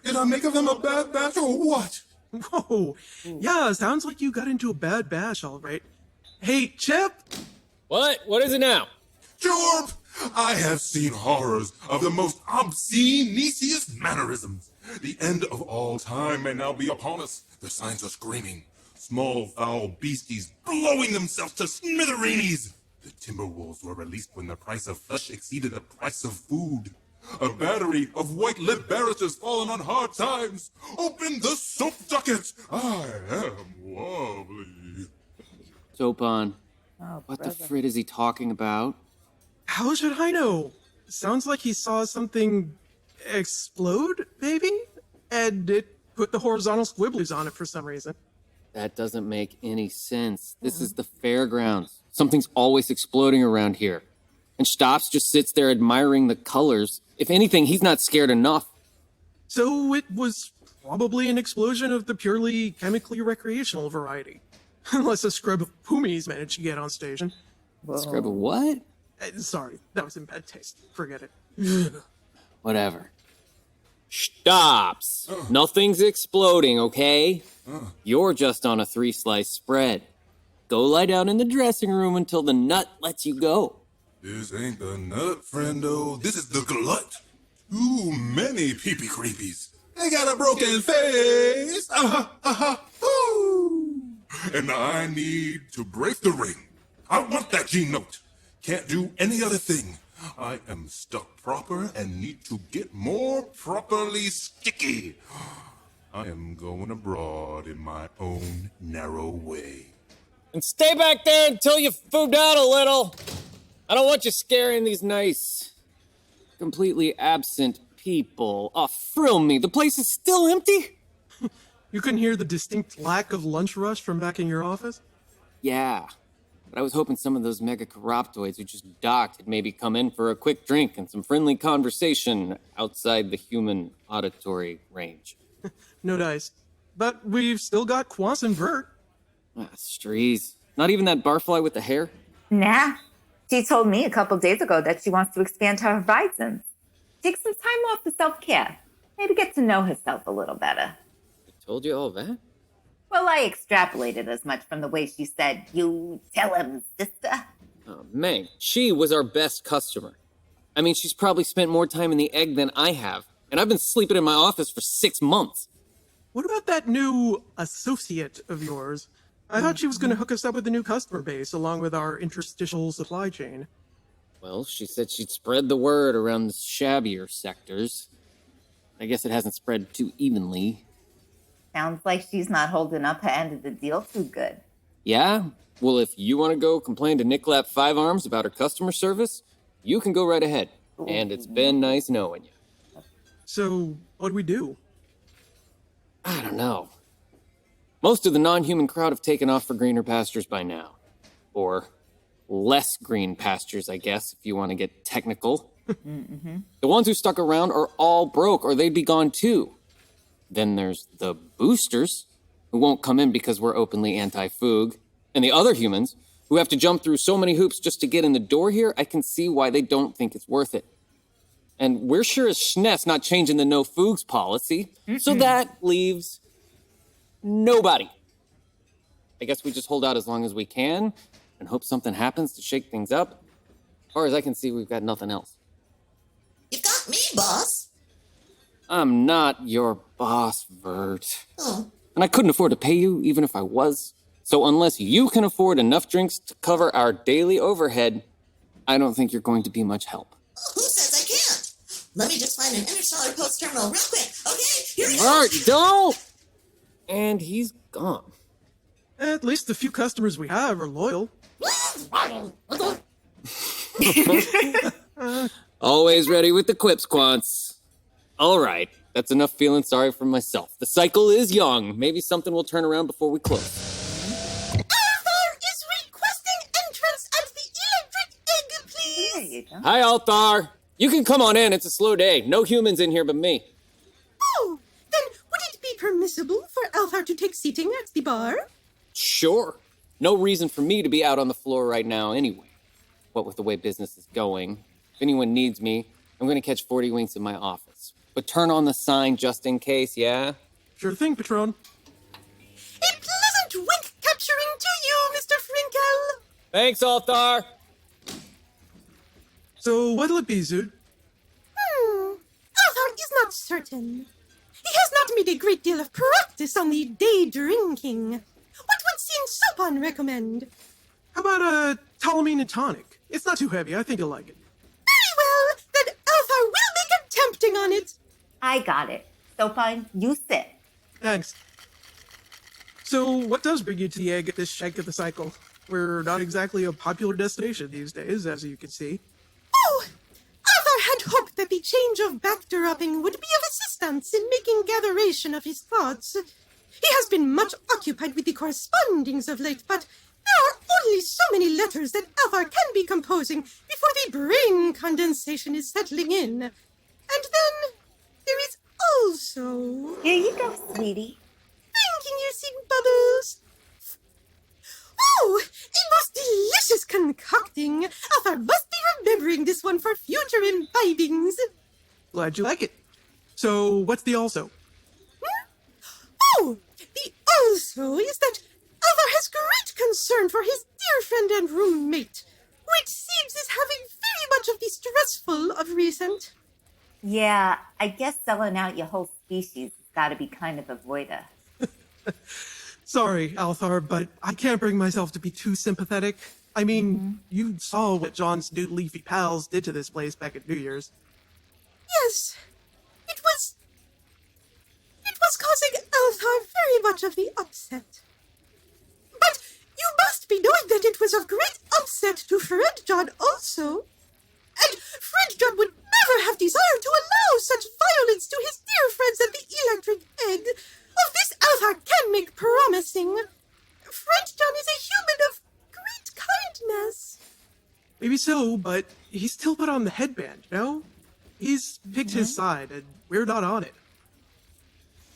Did I make of them a bad batch or what? Whoa. Yeah, sounds like you got into a bad bash, all right. Hey, Chip! What? What is it now? Jorp! I have seen horrors of the most obscene, neesiest mannerisms. The end of all time may now be upon us. The signs are screaming. Small, foul beasties blowing themselves to smithereens. The Timberwolves were released when the price of flesh exceeded the price of food. A battery of white-lipped barristers fallen on hard times. Open the soap ducats. I am wobbly. Sopon, Oh, what brother. the frit is he talking about? How should I know? Sounds like he saw something explode, maybe? And it put the horizontal squibblies on it for some reason. That doesn't make any sense. This is the fairgrounds. Something's always exploding around here. And Xtopps just sits there admiring the colors. If anything, he's not scared enough. So it was probably an explosion of the purely chemically recreational variety. Unless a scrub of Poomies managed to get on station. Scrub of what? Sorry, that was in bad taste. Forget it. Whatever. Xtopps! Nothing's exploding, okay? You're just on a 3-slice spread. Go lie down in the dressing room until the nut lets you go. This ain't the nut, friendo. This is the glut. Too many peepee creepies. They got a broken face. Ooh. And I need to break the ring. I want that G-note. Can't do any other thing. I am stuck proper and need to get more properly sticky. I am going abroad in my own narrow way. And stay back there until you food out a little. I don't want you scaring these nice, completely absent people. Oh, frill me, the place is still empty? You couldn't hear the distinct lack of lunch rush from back in your office? Yeah, but I was hoping some of those mega chiroptoids who just docked had maybe come in for a quick drink and some friendly conversation outside the human auditory range. No dice. But we've still got Kwontz and Vert. Strees. Not even that barfly with the hair? Nah. She told me a couple days ago that she wants to expand her horizons. Take some time off for self-care. Maybe get to know herself a little better. I told you all that? Well, I extrapolated as much from the way she said, "You tell him, sister." Oh, Meg, she was our best customer. I mean, she's probably spent more time in the egg than I have, and I've been sleeping in my office for 6 months. What about that new associate of yours? I thought she was going to hook us up with a new customer base along with our interstitial supply chain. Well, she said she'd spread the word around the shabbier sectors. I guess it hasn't spread too evenly. Sounds like she's not holding up her end of the deal too good. Yeah? Well, if you want to go complain to Nicklap Five Arms about her customer service, you can go right ahead. And it's been nice knowing you. So, what do we do? I don't know. Most of the non-human crowd have taken off for greener pastures by now. Or less green pastures, I guess, if you want to get technical. The ones who stuck around are all broke, or they'd be gone too. Then there's the boosters, who won't come in because we're openly anti-foog. And the other humans, who have to jump through so many hoops just to get in the door here, I can see why they don't think it's worth it. And we're sure as Schneff's not changing the no-foogs policy. So that leaves nobody. I guess we just hold out as long as we can and hope something happens to shake things up. As far as I can see, we've got nothing else. You've got me, boss. I'm not your boss, Vert. Oh. And I couldn't afford to pay you, even if I was. So unless you can afford enough drinks to cover our daily overhead, I don't think you're going to be much help. Who says I can't? Let me just find an interstellar post terminal real quick, okay? Here we go. Vert, don't! And he's gone. At least the few customers we have are loyal. Always ready with the quips, Kwontz. All right, that's enough feeling sorry for myself. The cycle is young. Maybe something will turn around before we close. Althaar is requesting entrance at the electric egg, please. There you go. Hi, Althaar. You can come on in. It's a slow day. No humans in here but me. Oh, then would it be permissible for Althaar to take seating at the bar? Sure. No reason for me to be out on the floor right now anyway. What with the way business is going. If anyone needs me, I'm going to catch 40 winks in my office. But turn on the sign just in case, yeah? Sure thing, Patron. A pleasant wink capturing to you, Mr. Frinkel. Thanks, Althaar. So, what'll it be, Zoot? Althaar is not certain. He has not made a great deal of practice on the day drinking. What would Sin Sopon recommend? How about a Ptolemine and tonic? It's not too heavy. I think you'll like it. Very well, then Althaar will make a tempting on it. I got it. Sopon, you sit. Thanks. So, what does bring you to the egg at this shank of the cycle? We're not exactly a popular destination these days, as you can see. Oh, Althaar had hoped that the change of backdropping would be of assistance in making gatheration of his thoughts. He has been much occupied with the correspondings of late, but there are only so many letters that Althaar can be composing before the brain condensation is settling in. And then there is also... Here you go, sweetie. Thanking you, Seed Bubbles. Oh, a most delicious concocting. Althaar must be remembering this one for future imbibings. Glad you like it. So, what's the also? Oh, the also is that Althaar has great concern for his dear friend and roommate, who it seems is having very much of the stressful of recent. Yeah, I guess selling out your whole species has got to be kind of a voider. Sorry, Althaar, but I can't bring myself to be too sympathetic. I mean, you saw what John's new leafy pals did to this place back at New Year's. Yes, it was causing Althaar very much of the upset. But you must be knowing that it was of great upset to Fred John also. And Fred John would never have desired to allow such violence to his dear friends at the electric egg. Of this Althaar can make promising. Fred John is a human of great Maybe so, but he still put on the headband, you know? He's picked his side, and we're not on it.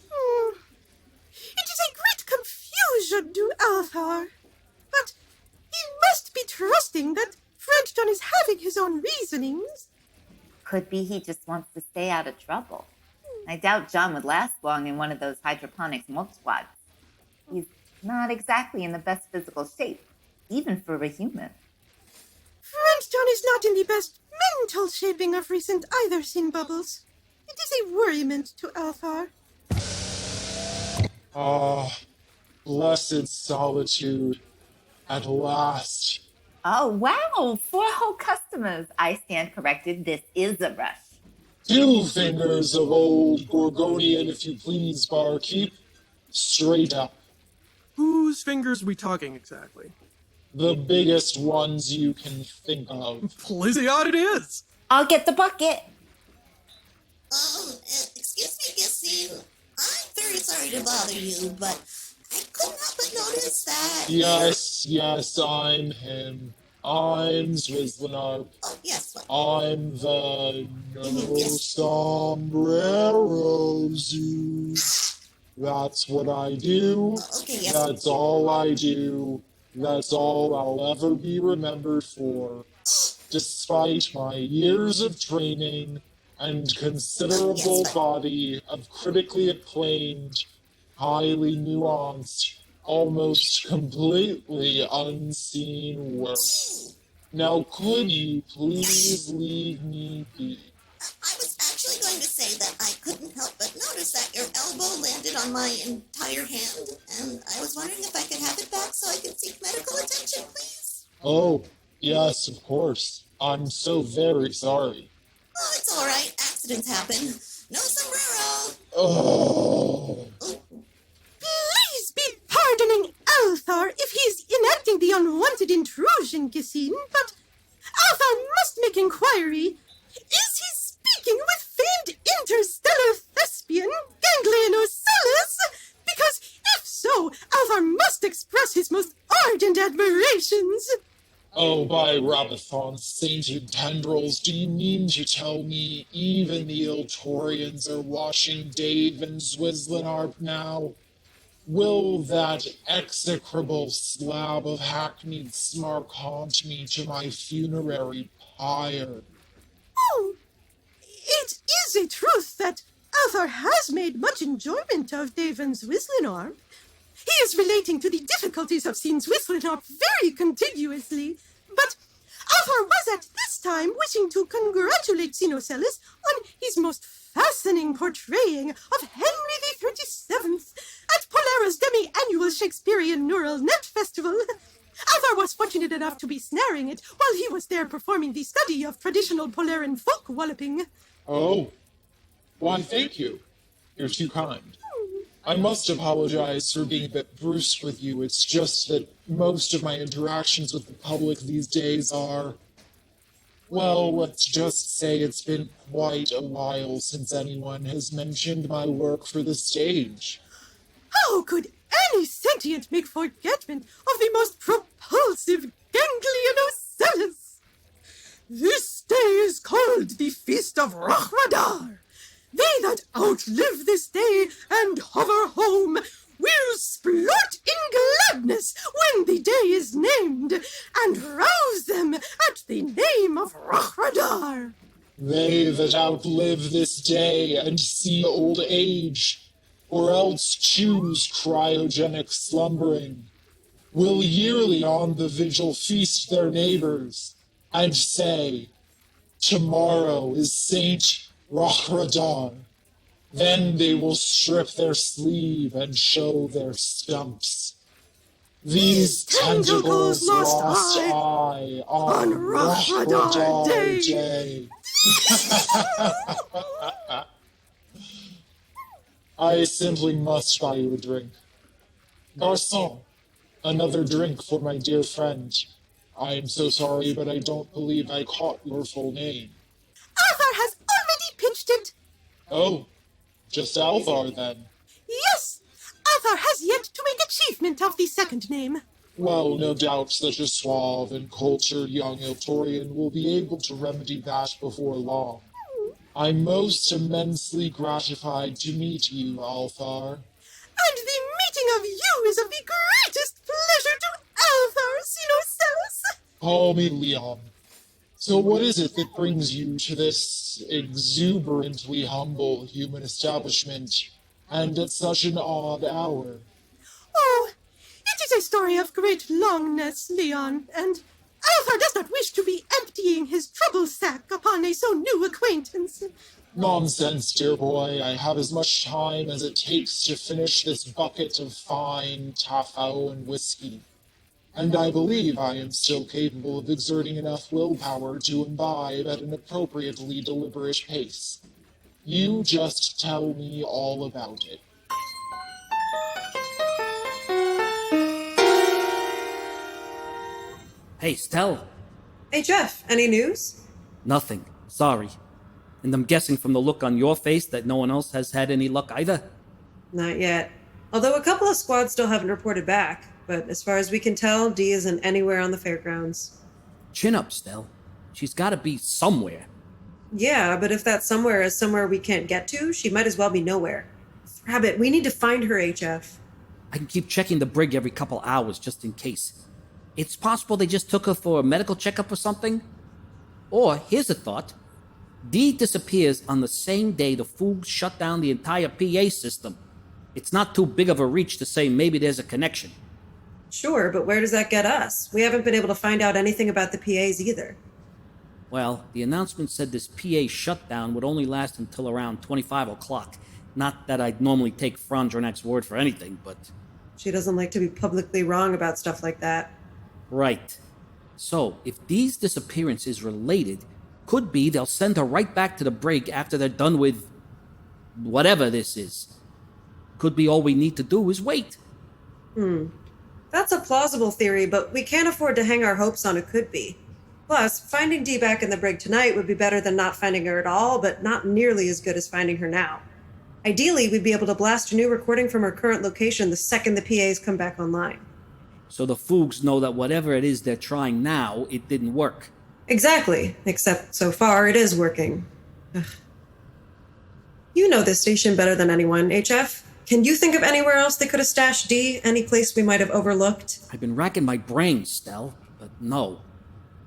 It is a great confusion to Althaar, but he must be trusting that Frenchton is having his own reasonings. Could be he just wants to stay out of trouble. I doubt John would last long in one of those hydroponics milk squads. He's not exactly in the best physical shape, even for a human. Frenchton is not in the best mental shaping of recent either, Sin Bubbles. It is a worriment to Althaar. Ah, blessed solitude. At last. Oh, wow! 4 whole customers. I stand corrected. This is a rush. 2 fingers of old Gorgonian, if you please, barkeep. Straight up. Whose fingers are we talking exactly? The biggest ones you can think of. Plizziot it is! I'll get the bucket. Excuse me, Gissine. I'm very sorry to bother you, but I couldn't help but notice that... Yes, I'm him. I'm Zwizzlinarp. Oh, yes, what? I'm the no sombrero zoo. That's what I do. Okay, yes. That's all I do. That's all I'll ever be remembered for. Despite my years of training and considerable body of critically acclaimed, highly nuanced, almost completely unseen work. Now could you please leave me be? I was actually going to say that I couldn't help but notice that your elbow landed on my entire hand, and I was wondering if I could have it back so I could seek medical attention, please. Oh, yes, of course. I'm so very sorry. Oh, it's all right. Accidents happen. No sombrero. Oh. Please be pardoning Althaar if he's enacting the unwanted intrusion, Gissine, but Althaar must make inquiry. Is he speaking with famed interstellar thespian Ganglion Ocellus? Because if so, Althaar must express his most ardent admirations. Oh, by Rabathon's sainted tendrils, do you mean to tell me even the Iltorians are washing Dave and Zwizzlinarp now? Will that execrable slab of hackneyed smark haunt me to my funerary pyre? Oh, it is a truth that Althaar has made much enjoyment of Dave and Zwizzlinarp. He is relating to the difficulties of seeing Zwizzlinarp very contiguously, but Althaar was at this time wishing to congratulate Ocellus on his most fascinating portraying of Henry the 37th at Polaris Demi-Annual Shakespearean Neural Net Festival. Althaar was fortunate enough to be snaring it while he was there performing the study of traditional Polaran folk walloping. Oh, why thank you. You're too kind. I must apologize for being a bit brusque with you. It's just that most of my interactions with the public these days are... Well, let's just say it's been quite a while since anyone has mentioned my work for the stage. How could any sentient make forgetment of the most propulsive Ganglion Ocellus? This day is called the Feast of Frallen-Br'ar. They that outlive this day and hover home will splurt in gladness when the day is named, and rouse them at the name of Frallen-Br'ar. They that outlive this day and see old age, or else choose cryogenic slumbering, will yearly on the vigil feast their neighbors, and say, tomorrow is Saint Frallen-Br'ar. Then they will strip their sleeve and show their stumps. These tentacles lost I on Frallen-Br'ar Day. I simply must buy you a drink. Garçon, another drink for my dear friend. I am so sorry, but I don't believe I caught your full name. Althaar has already pitched it. Oh, just Althaar then. Yes, Althaar has yet to make achievement of the second name. Well, no doubt such a suave and cultured young Iltorian will be able to remedy that before long. I'm most immensely gratified to meet you, Althaar. And the meeting of you is of the greatest pleasure to Althaar Sinocelis. Call me Leon. So what is it that brings you to this exuberantly humble human establishment, and at such an odd hour? Oh, it is a story of great longness, Leon, and Althaar does not wish to be emptying his trouble sack upon a so new acquaintance. Nonsense, dear boy. I have as much time as it takes to finish this bucket of fine taffo and whiskey. And I believe I am still capable of exerting enough willpower to imbibe at an appropriately deliberate pace. You just tell me all about it. Hey, Stell. Hey, Jeff, any news? Nothing. Sorry. And I'm guessing from the look on your face that no one else has had any luck either? Not yet. Although a couple of squads still haven't reported back. But as far as we can tell, Dee isn't anywhere on the fairgrounds. Chin up, Stell. She's gotta be somewhere. Yeah, but if that somewhere is somewhere we can't get to, she might as well be nowhere. Rabbit, we need to find her, HF. I can keep checking the brig every couple hours just in case. It's possible they just took her for a medical checkup or something. Or, here's a thought. Dee disappears on the same day the Foogs shut down the entire PA system. It's not too big of a reach to say maybe there's a connection. Sure, but where does that get us? We haven't been able to find out anything about the PAs either. Well, the announcement said this PA shutdown would only last until around 25 o'clock. Not that I'd normally take Frondrinax's word for anything, but... She doesn't like to be publicly wrong about stuff like that. Right. So, if Dee's disappearance is related, could be they'll send her right back to the brig after they're done with... whatever this is. Could be all we need to do is wait. That's a plausible theory, but we can't afford to hang our hopes on it could be. Plus, finding Dee back in the brig tonight would be better than not finding her at all, but not nearly as good as finding her now. Ideally, we'd be able to blast a new recording from her current location the second the PAs come back online. So the Foogs know that whatever it is they're trying now, it didn't work. Exactly, except so far it is working. Ugh. You know this station better than anyone, HF. Can you think of anywhere else they could have stashed Dee? Any place we might have overlooked? I've been racking my brains, Stell, but no.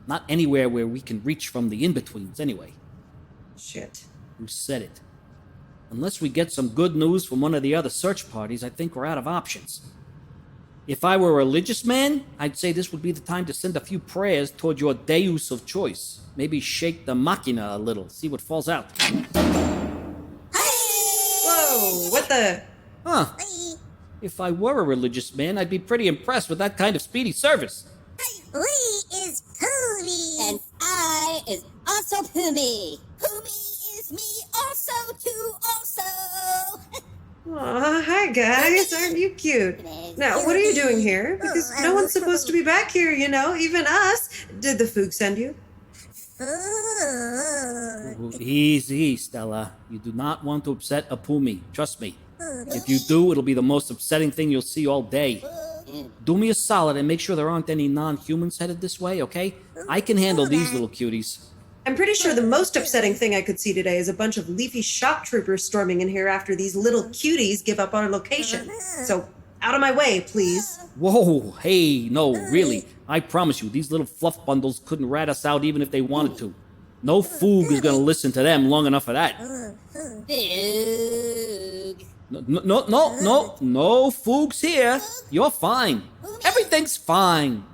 Not anywhere where we can reach from the in-betweens, anyway. Shit. Who said it? Unless we get some good news from one of the other search parties, I think we're out of options. If I were a religious man, I'd say this would be the time to send a few prayers toward your deus of choice. Maybe shake the machina a little, see what falls out. Whoa, what the... Huh. If I were a religious man, I'd be pretty impressed with that kind of speedy service. We is Poomie. And I is also Poomie. Poomie is me also too also. Aw, hi guys, aren't you cute? Now, what are you doing here? Because no one's supposed to be back here, you know, even us. Did the Foog send you? Easy, Stella. You do not want to upset a Poomie. Trust me. If you do, it'll be the most upsetting thing you'll see all day. Do me a solid and make sure there aren't any non-humans headed this way, okay? I can handle these little cuties. I'm pretty sure the most upsetting thing I could see today is a bunch of leafy shock troopers storming in here after these little cuties give up our location. So, out of my way, please. Whoa, hey, no, really. I promise you, these little fluff bundles couldn't rat us out even if they wanted to. No Foog is gonna listen to them long enough for that. No Foogs here. You're fine. Everything's fine.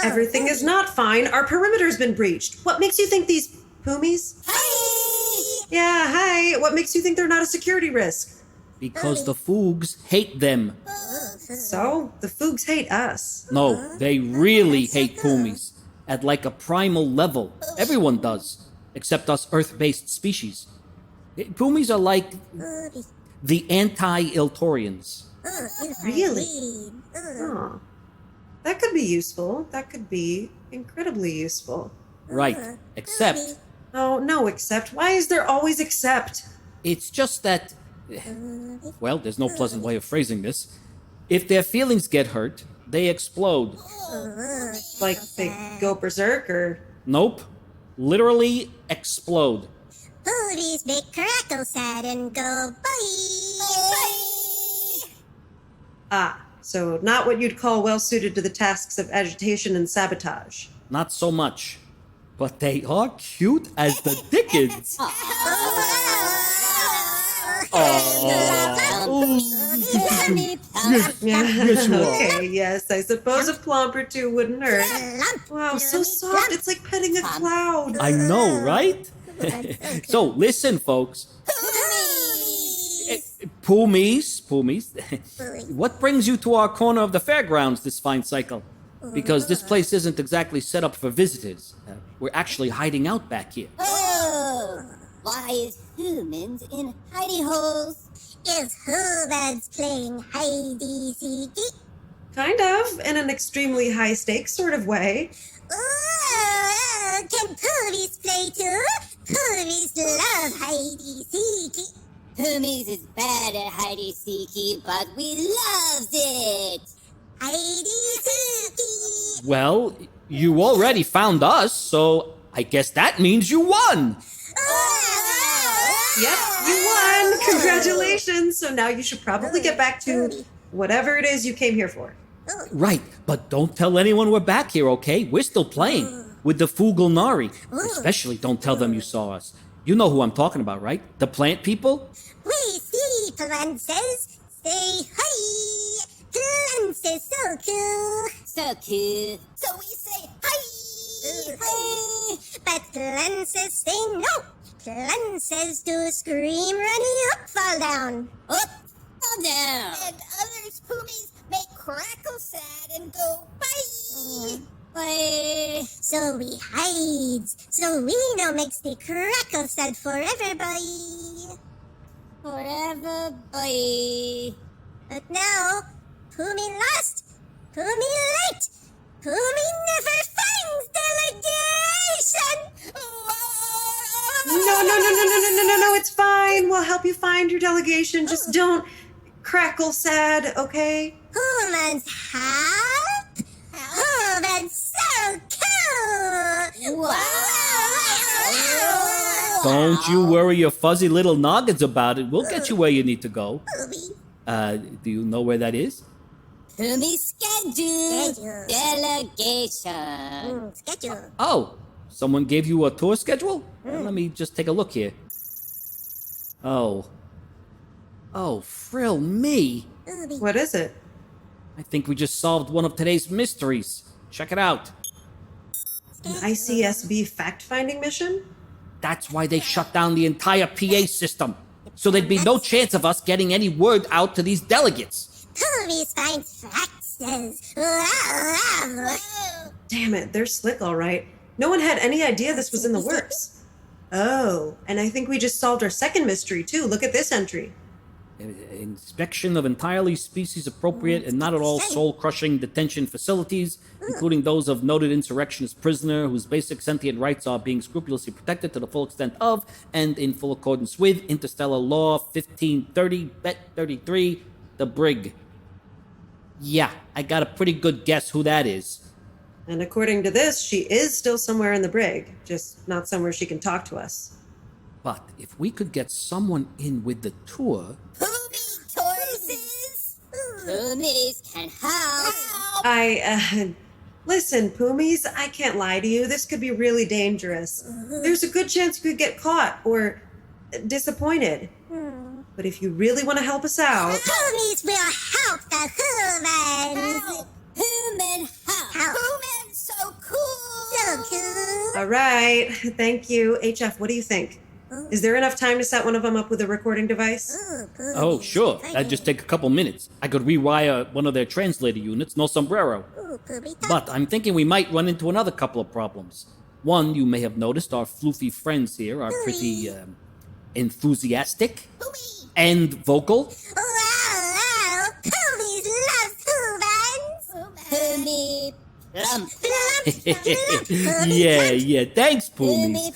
Everything is not fine. Our perimeter's been breached. What makes you think these Poomies? Hi! Yeah, hi. What makes you think they're not a security risk? Because the Foogs hate them. So, the Foogs hate us. No, they really hate Poomies. At like a primal level. Everyone does. Except us Earth-based species. Poomies are like the anti-Iltorians. Really? Oh. That could be useful. That could be incredibly useful. Right. Except... Oh, no, except. Why is there always except? It's just that... Well, there's no pleasant way of phrasing this. If their feelings get hurt, They explode. Like they go berserk or... Nope. Literally explode. Pooties make crackle sad and go bye. Ah, so not what you'd call well suited to the tasks of agitation and sabotage. Not so much. But they are cute as the dickens. Yes, you are. Okay, yes, I suppose a plump or two wouldn't hurt. Wow, so soft, it's like petting a cloud. I know, right? So, listen, folks. Poomies. What brings you to our corner of the fairgrounds this fine cycle? Because this place isn't exactly set up for visitors. We're actually hiding out back here. Oh, why is humans in hidey holes? Is humans playing hidey-seeky? Kind of, in an extremely high-stakes sort of way. Can poomies play too? Poomies love hidey-seeky. Poomies is bad at hidey-seeky, but we loves it. Hidey-seeky. Well, you already found us, so I guess that means you won. Yep, you won! Congratulations! So now you should probably get back to whatever it is you came here for. Right, but don't tell anyone we're back here, okay? We're still playing with the Frallen-Br'ar. Especially don't tell them you saw us. You know who I'm talking about, right? The plant people? We see Plances. Say hi. Plances so cool. So cool. So we say hi. Hi. But Plances say no. Plances do scream, running up, fall down. Up, fall down. And others, Poomies, make crackle sad and go bye. Bye. So we hides. So we know makes the crackle sad forever, bye. Forever, bye. But now, Poomie lost. Poomie late. Poomie never finds delegation. No, it's fine. We'll help you find your delegation. Just don't crackle sad, okay? Humans help? Humans so cool! Wow! Don't you worry your fuzzy little noggins about it. We'll get you where you need to go. Do you know where that is? Poomie schedule. Delegation. Schedule. Oh, someone gave you a tour schedule? Let me just take a look here. Oh, frill me. What is it? I think we just solved one of today's mysteries. Check it out. An ICSB fact-finding mission? That's why they shut down the entire PA system. So there'd be no chance of us getting any word out to these delegates. Poomies find facts. Damn it, they're slick all right. No one had any idea this was in the works. Oh, and I think we just solved our second mystery too. Look at this entry. Inspection of entirely species-appropriate and not at all soul-crushing detention facilities, including those of noted insurrectionist prisoner whose basic sentient rights are being scrupulously protected to the full extent of and in full accordance with Interstellar Law 1530, Bet 33, the Brig. Yeah, I got a pretty good guess who that is. And according to this, she is still somewhere in the brig, just not somewhere she can talk to us. But if we could get someone in with the tour... Poomie toys! Poomies can help! Listen, Poomies, I can't lie to you. This could be really dangerous. There's a good chance you could get caught or disappointed. But if you really want to help us out... Poomies will help the humans! Human help! Humans so cool! So cool! All right, thank you. HF, what do you think? Is there enough time to set one of them up with a recording device? Oh, sure. That'd just take a couple minutes. I could rewire one of their translator units, no sombrero. But I'm thinking we might run into another couple of problems. One, you may have noticed our floofy friends here are pretty enthusiastic and vocal. Wow! Poomies love humans! Poomie Yeah, thanks, Poomies.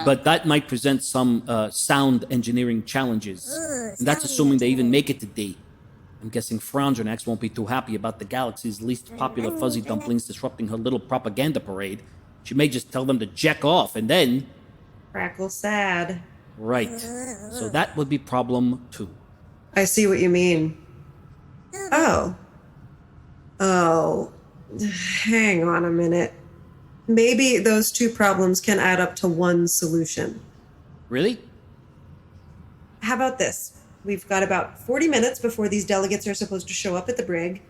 But that might present some sound engineering challenges. And that's assuming they even make it to D. I'm guessing Frondrinax won't be too happy about the galaxy's least popular fuzzy dumplings disrupting her little propaganda parade. She may just tell them to jack off, and then... Crackle sad. Right. So that would be problem 2. I see what you mean. Oh. Hang on a minute. Maybe those 2 problems can add up to one solution. Really? How about this? We've got about 40 minutes before these delegates are supposed to show up at the brig.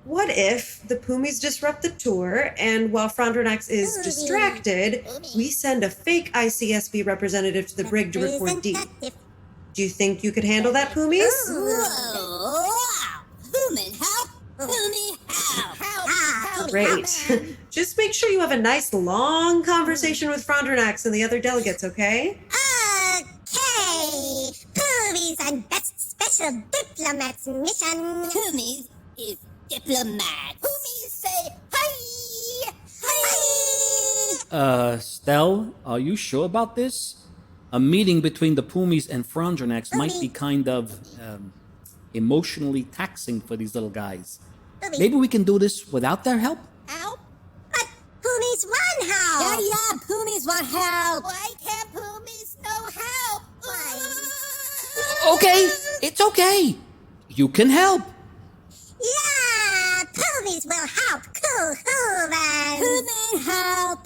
What if the Poomies disrupt the tour, and while Frondrinax is distracted, we send a fake ICSB representative to the brig to report D? Do you think you could handle that, Poomies? Human help! Poomy help! Great. Just make sure you have a nice long conversation with Frondrinax and the other delegates, okay? Okay! Poomies on best special diplomat's mission. Poomies is diplomat. Poomies say hi! Hi! Stell, are you sure about this? A meeting between the Poomies and Frondrinax might be kind of, emotionally taxing for these little guys. Maybe we can do this without their help? Help? But Poomies want help! Yeah, Poomies want help! Why can't Poomies no help? Okay, it's okay. You can help. Yeah, Poomies will help. Cool, Human help.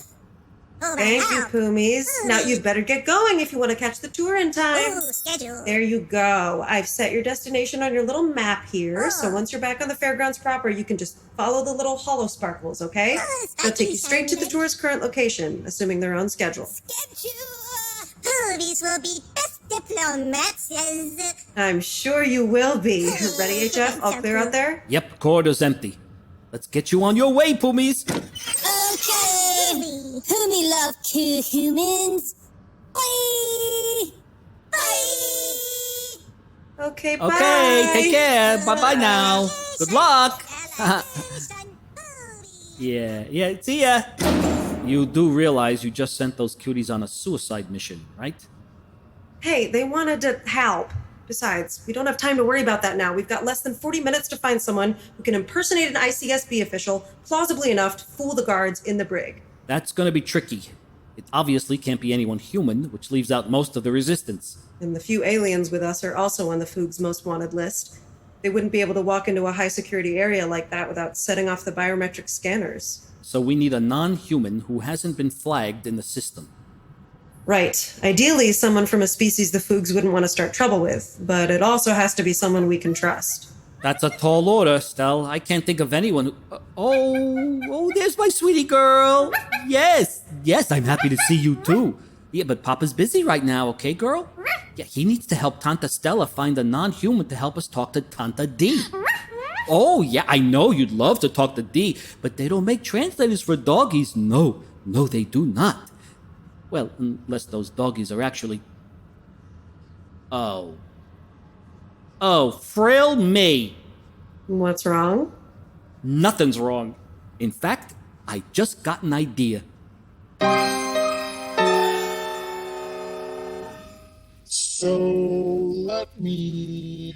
Thank you, Poomies. Now you better get going if you want to catch the tour in time. Ooh, schedule. There you go. I've set your destination on your little map here, so once you're back on the fairgrounds proper, you can just follow the little hollow sparkles, okay? They'll take you straight to the tour's current location, assuming they're on schedule. Poomies will be best diplomats. I'm sure you will be. Ready, HF? All clear out there? Yep, corridor's empty. Let's get you on your way, Poomies. Okay. Poomie love cool humans. Bye. Bye. Okay, bye. Okay, take care. Bye-bye now. Good luck. Yeah, see ya. You do realize you just sent those cuties on a suicide mission, right? Hey, they wanted to help. Besides, we don't have time to worry about that now. We've got less than 40 minutes to find someone who can impersonate an ICSB official plausibly enough to fool the guards in the brig. That's gonna be tricky. It obviously can't be anyone human, which leaves out most of the resistance. And the few aliens with us are also on the Foog's most wanted list. They wouldn't be able to walk into a high-security area like that without setting off the biometric scanners. So we need a non-human who hasn't been flagged in the system. Right. Ideally, someone from a species the Foogs wouldn't want to start trouble with, but it also has to be someone we can trust. That's a tall order, Stell. I can't think of anyone who... Oh, there's my sweetie girl. Yes, I'm happy to see you too. Yeah, but Papa's busy right now, okay, girl? Yeah, he needs to help Tanta Stella find a non-human to help us talk to Tanta D. Oh, yeah, I know you'd love to talk to D, but they don't make translators for doggies. No, they do not. Well, unless those doggies are actually... Oh, frail me. What's wrong? Nothing's wrong. In fact, I just got an idea. So let me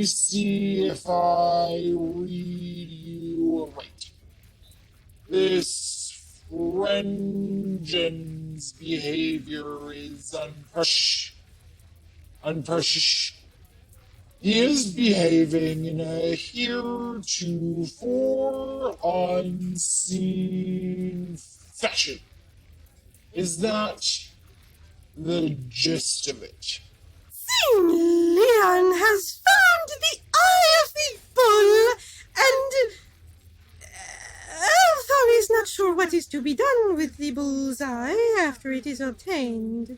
see if I read you right. This Frengen's behavior is unprecious. He is behaving in a heretofore unseen fashion. Is that the gist of it? Thing Leon has found the Eye of the Bull, and Althaar is not sure what is to be done with the bull's eye after it is obtained.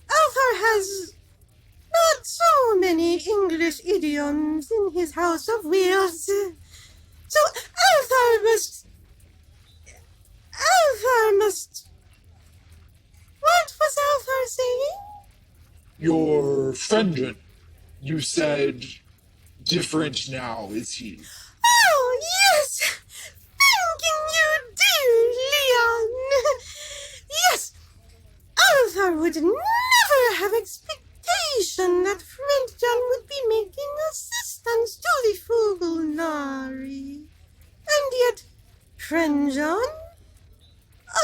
Althaar has not so many English idioms in his house of wheels, so Althaar must... What was Althaar saying? Your Frengen, you said, different now, is he? Oh, yes! Thanking you, dear Leon! Yes, Althaar would never have expectation that Frengen would be making a Leon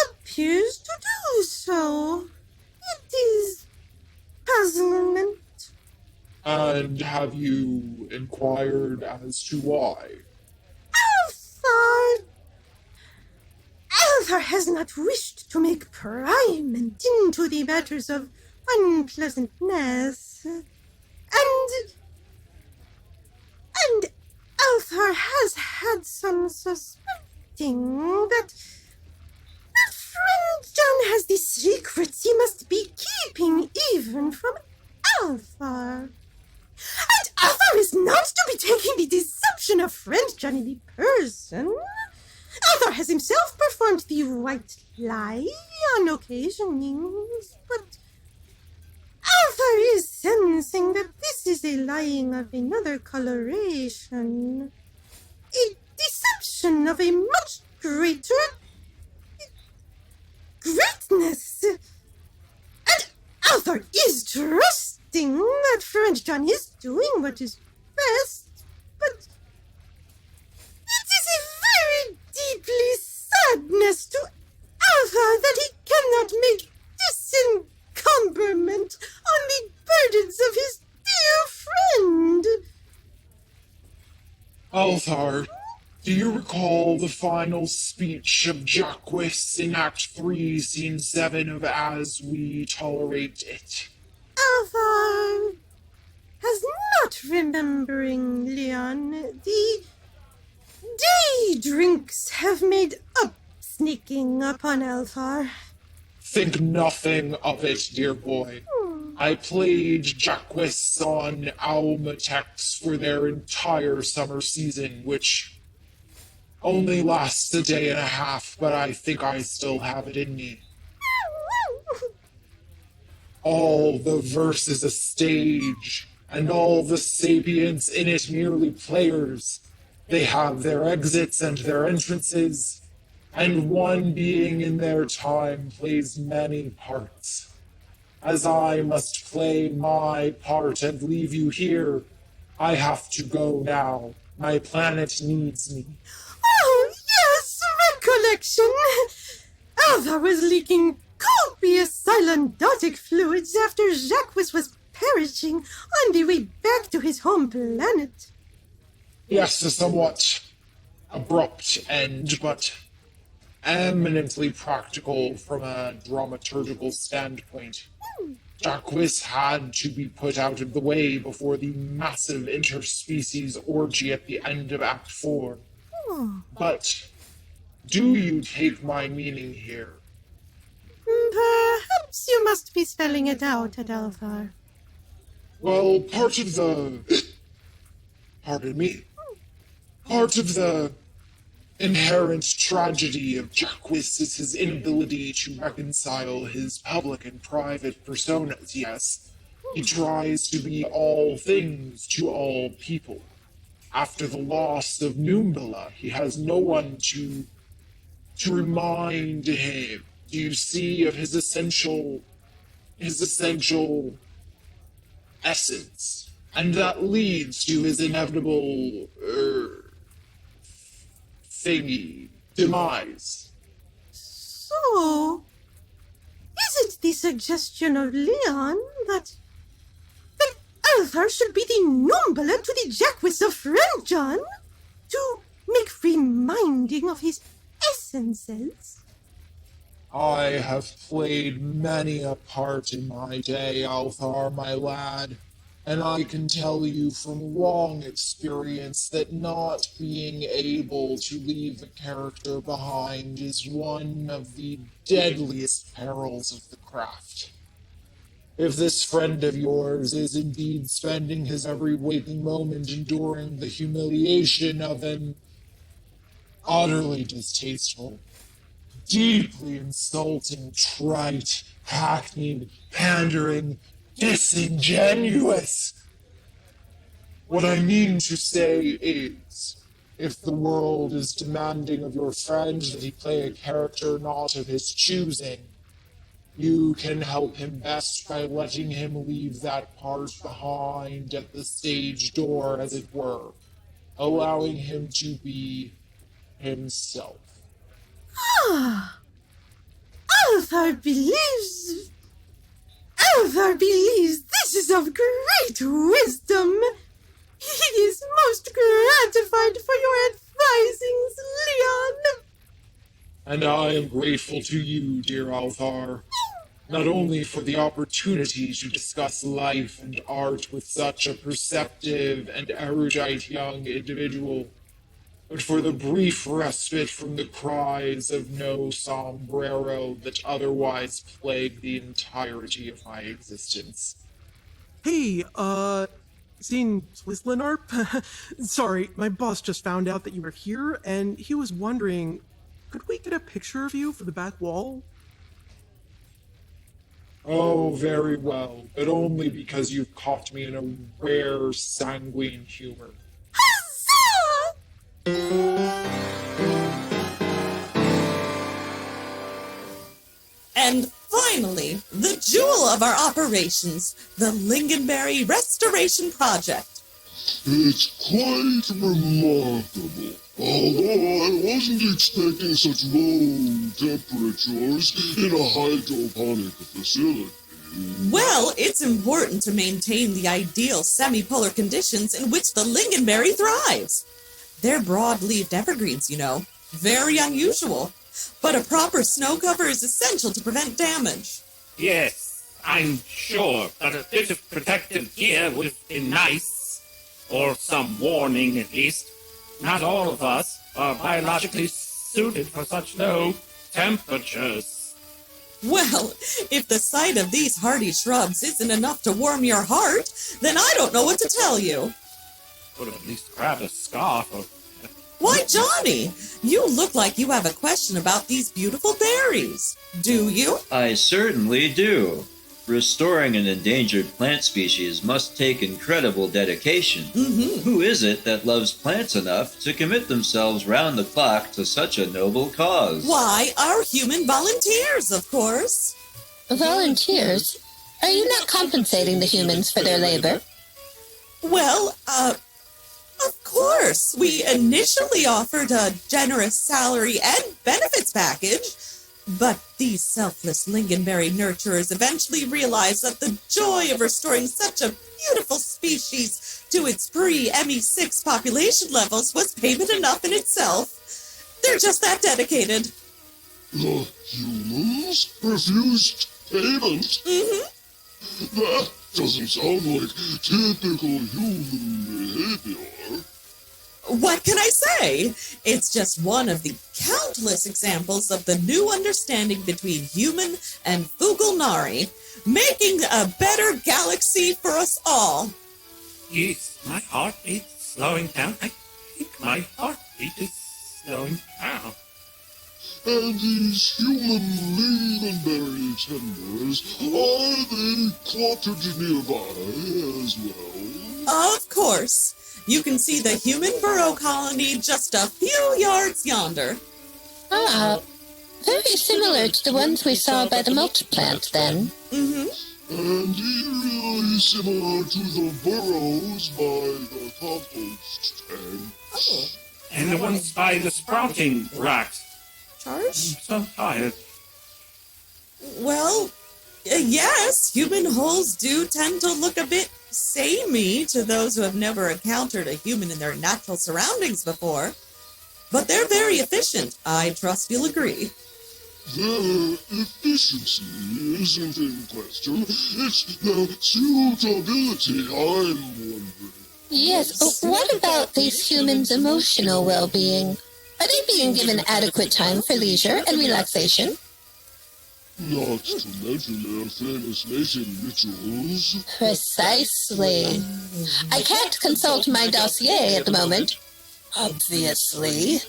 appears to do so. It is puzzlement. And have you inquired as to why? Althaar has not wished to make pryment into the matters of unpleasantness. And Althaar has had some suspecting that friend John has the secrets he must be keeping even from Althaar. And Althaar is not to be taking the deception of friend John in the person. Althaar has himself performed the white lie on occasions, but Althaar is sensing that this is a lying of another coloration, a deception of a much greater greatness. And Althaar is trusting that friend John is doing what is best, but it is a very deeply sadness to Althaar that he cannot make disencumberment on the burdens of his dear friend. Althaar, do you recall the final speech of Jacques in Act 3, Scene 7 of As We Tolerate It? Althaar has not remembering, Leon. The day drinks have made up sneaking upon Althaar. Think nothing of it, dear boy. I played Jacques on Almatex for their entire summer season, which only lasts a day and a half, but I think I still have it in me. All the verse is a stage, and all the sapients in it merely players. They have their exits and their entrances, and one being in their time plays many parts. As I must play my part and leave you here, I have to go now. My planet needs me. Oh, yes, recollection. Althaar was leaking copious silondotic fluids after Jacques was perishing on the way back to his home planet. Yes, a somewhat abrupt end, but eminently practical from a dramaturgical standpoint. Jacques had to be put out of the way before the massive interspecies orgy at the end of Act 4. But do you take my meaning here? Perhaps you must be spelling it out at Althaar. Well, part of the inherent tragedy of Jacques is his inability to reconcile his public and private personas, yes. He tries to be all things to all people. After the loss of Numbala, he has no one to remind him, do you see, of his essential essence. And that leads to his inevitable, demise. So, is it the suggestion of Leon that Althaar should be the Numbala to the Jacques of friend John, to make reminding of his essences? I have played many a part in my day, Althaar, my lad, and I can tell you from long experience that not being able to leave a character behind is one of the deadliest perils of the craft. If this friend of yours is indeed spending his every waking moment enduring the humiliation of an utterly distasteful, deeply insulting, trite, hackneyed, pandering, disingenuous. What I mean to say is, if the world is demanding of your friend that he play a character not of his choosing, you can help him best by letting him leave that part behind at the stage door, as it were, allowing him to be himself. Althaar believes this is of great wisdom. He is most gratified for your advisings, Leon. And I am grateful to you, dear Althaar, not only for the opportunity to discuss life and art with such a perceptive and erudite young individual, but for the brief respite from the cries of no sombrero that otherwise plague the entirety of my existence. Hey, seen Switzerland? Sorry, my boss just found out that you were here, and he was wondering, could we get a picture of you for the back wall? Oh, very well, but only because you've caught me in a rare sanguine humor. And finally, the jewel of our operations, the Lingonberry Restoration Project. It's quite remarkable. Although I wasn't expecting such low temperatures in a hydroponic facility. Well, it's important to maintain the ideal semi-polar conditions in which the lingonberry thrives. They're broad-leaved evergreens, you know. Very unusual. But a proper snow cover is essential to prevent damage. Yes, I'm sure that a bit of protective gear would have been nice. Or some warning, at least. Not all of us are biologically suited for such low temperatures. Well, if the sight of these hardy shrubs isn't enough to warm your heart, then I don't know what to tell you. Could have at least grabbed a scarf or... Why, Johnny, you look like you have a question about these beautiful berries. Do you? I certainly do. Restoring an endangered plant species must take incredible dedication. Mm-hmm. Who is it that loves plants enough to commit themselves round the clock to such a noble cause? Why, our human volunteers, of course. Volunteers? Are you not compensating the humans for their labor? Well, of course. We initially offered a generous salary and benefits package, but these selfless lingonberry nurturers eventually realized that the joy of restoring such a beautiful species to its pre-ME6 population levels was payment enough in itself. They're just that dedicated. The humans refused payment? Mm-hmm. That doesn't sound like typical human behavior. What can I say? It's just one of the countless examples of the new understanding between human and Fugalnari, making a better galaxy for us all. Yes, my heartbeat's slowing down. I think my heartbeat is slowing down. And these human lingonberry tenders, are they quartered nearby as well? Of course. You can see the human burrow colony just a few yards yonder. Ah, very similar to the ones we saw by the mulch plant, then. Mm-hmm. And eerily similar to the burrows by the compost tank. Oh. And the ones by the sprouting racks. Charsh? I'm so tired. Well, yes, human holes do tend to look a bit samey to those who have never encountered a human in their natural surroundings before. But they're very efficient. I trust you'll agree. Their efficiency isn't in question. It's their suitability I'm wondering. Yes, what about these humans' emotional well-being? Are they being given adequate time for leisure and relaxation? Not to mention their famous mating rituals. Precisely. I can't consult my dossier at the moment, obviously,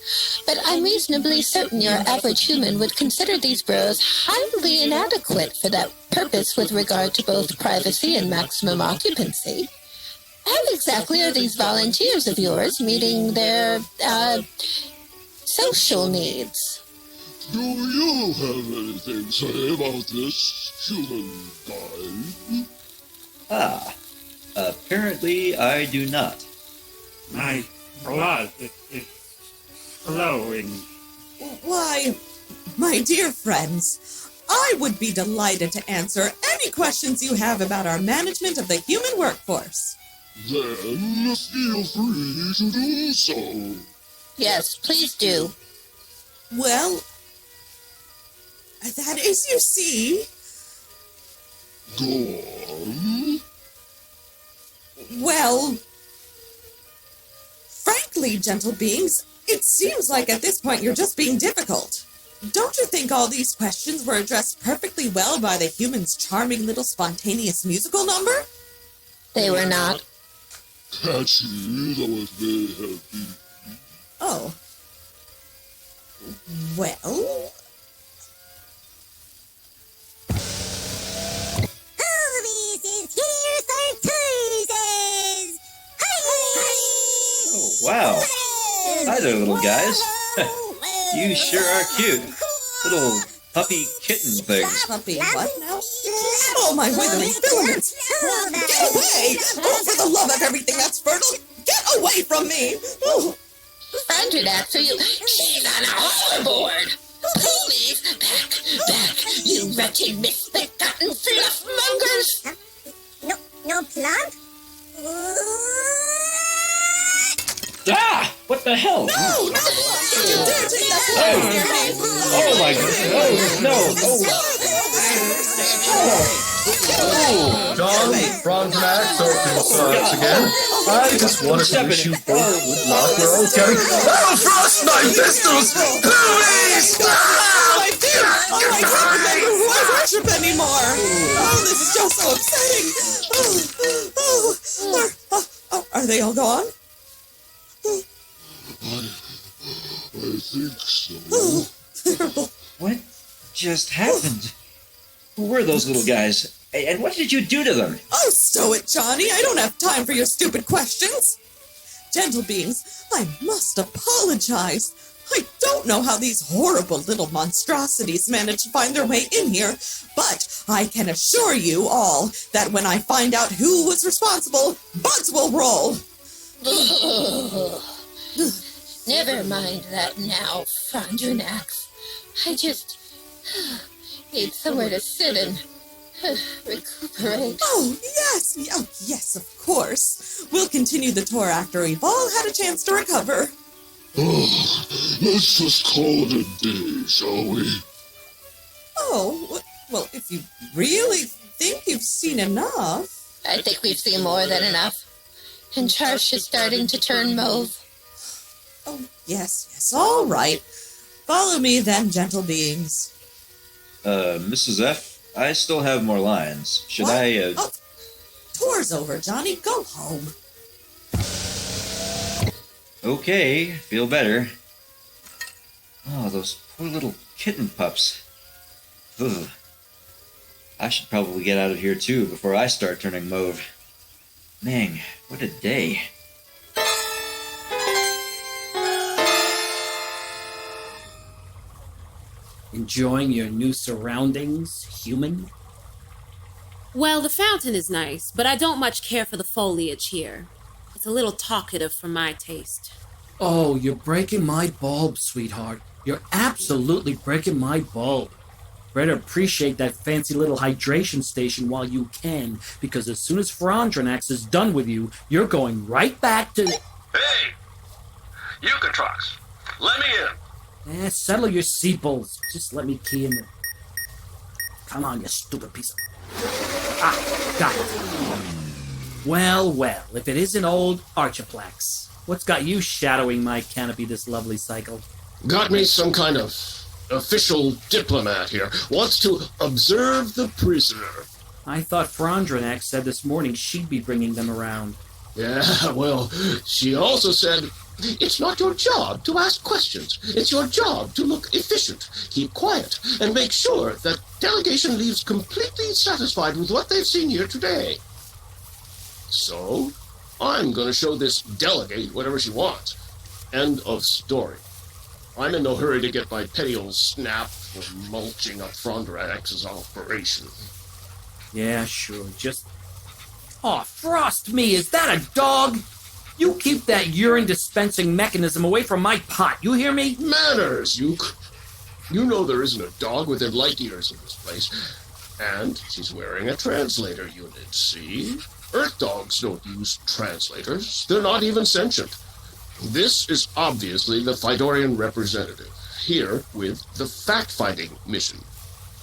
but I'm reasonably certain your average human would consider these burrows highly inadequate for that purpose with regard to both privacy and maximum occupancy. How exactly are these volunteers of yours meeting their, social needs? Do you have anything to say about this, human guy? Apparently I do not. My blood is flowing. Why, my dear friends, I would be delighted to answer any questions you have about our management of the human workforce. Then feel free to do so. Yes, please do. Well, that is, you see... Go on. Well, frankly, gentle beings, it seems like at this point you're just being difficult. Don't you think all these questions were addressed perfectly well by the human's charming little spontaneous musical number? They were not. Catchy though it may have been. Oh. Well... Oh, wow. Hi there, little guys. You sure are cute. Little puppy kitten things. Puppy what now? Oh, my withering filaments! Get away! Oh, for the love of everything that's fertile, get away from me! Oh. Frondrinax, are you? She's on a hoverboard! Poomie, back, you wretched misbegotten fluff-mongers! No plug? Ah! What the hell? No! Don't you dare take that Oh my God! No! John, Frondrinax, Open again. I just wanted to wish you both good luck. We're all getting... Oh, frost my pistols! Please! My feet! Oh, I can't remember who I worship anymore! Oh, this is just so upsetting! Are they all gone? I think so. What just happened? Who were those little guys? And what did you do to them? Oh, stow it, Johnny. I don't have time for your stupid questions. Gentle beings, I must apologize. I don't know how these horrible little monstrosities managed to find their way in here, but I can assure you all that when I find out who was responsible, buds will roll. Never mind that now, Frondrinax. I just need somewhere to sit and recuperate. Oh, yes, of course. We'll continue the tour after we've all had a chance to recover. Oh, let's just call it a day, shall we? Oh, well, if you really think you've seen enough... I think we've seen more than enough. And Charsh is starting to turn mauve. Oh, yes, all right. Follow me then, gentle beings. Mrs. F, I still have more lines. Should What? I, Oh, tour's over, Johnny. Go home. Okay, feel better. Oh, those poor little kitten pups. Ugh. I should probably get out of here too before I start turning mauve. Man, what a day. Enjoying your new surroundings, human? Well, the fountain is nice, but I don't much care for the foliage here. It's a little talkative for my taste. Oh, you're breaking my bulb, sweetheart. You're absolutely breaking my bulb. Better appreciate that fancy little hydration station while you can, because as soon as Frondrinax is done with you, you're going right back to... Hey! Eukatrox, let me in. Settle your seatballs. Just let me key in. Come on, you stupid piece of... Ah, got it. Well, if it isn't old Archiplex. What's got you shadowing my canopy this lovely cycle? Got me some kind of official diplomat here. Wants to observe the prisoner. I thought Frondrinax said this morning she'd be bringing them around. Yeah, well, she also said, it's not your job to ask questions. It's your job to look efficient, keep quiet, and make sure that delegation leaves completely satisfied with what they've seen here today. So, I'm going to show this delegate whatever she wants. End of story. I'm in no hurry to get my petty old snap for mulching up Frondrinax's operation. Yeah, sure, just... Oh, frost me, is that a dog? You keep that urine dispensing mechanism away from my pot, you hear me? Manners, Uke. You know there isn't a dog within light years of this place. And she's wearing a translator unit, see? Earth dogs don't use translators. They're not even sentient. This is obviously the Fidorian representative, here with the fact-finding mission.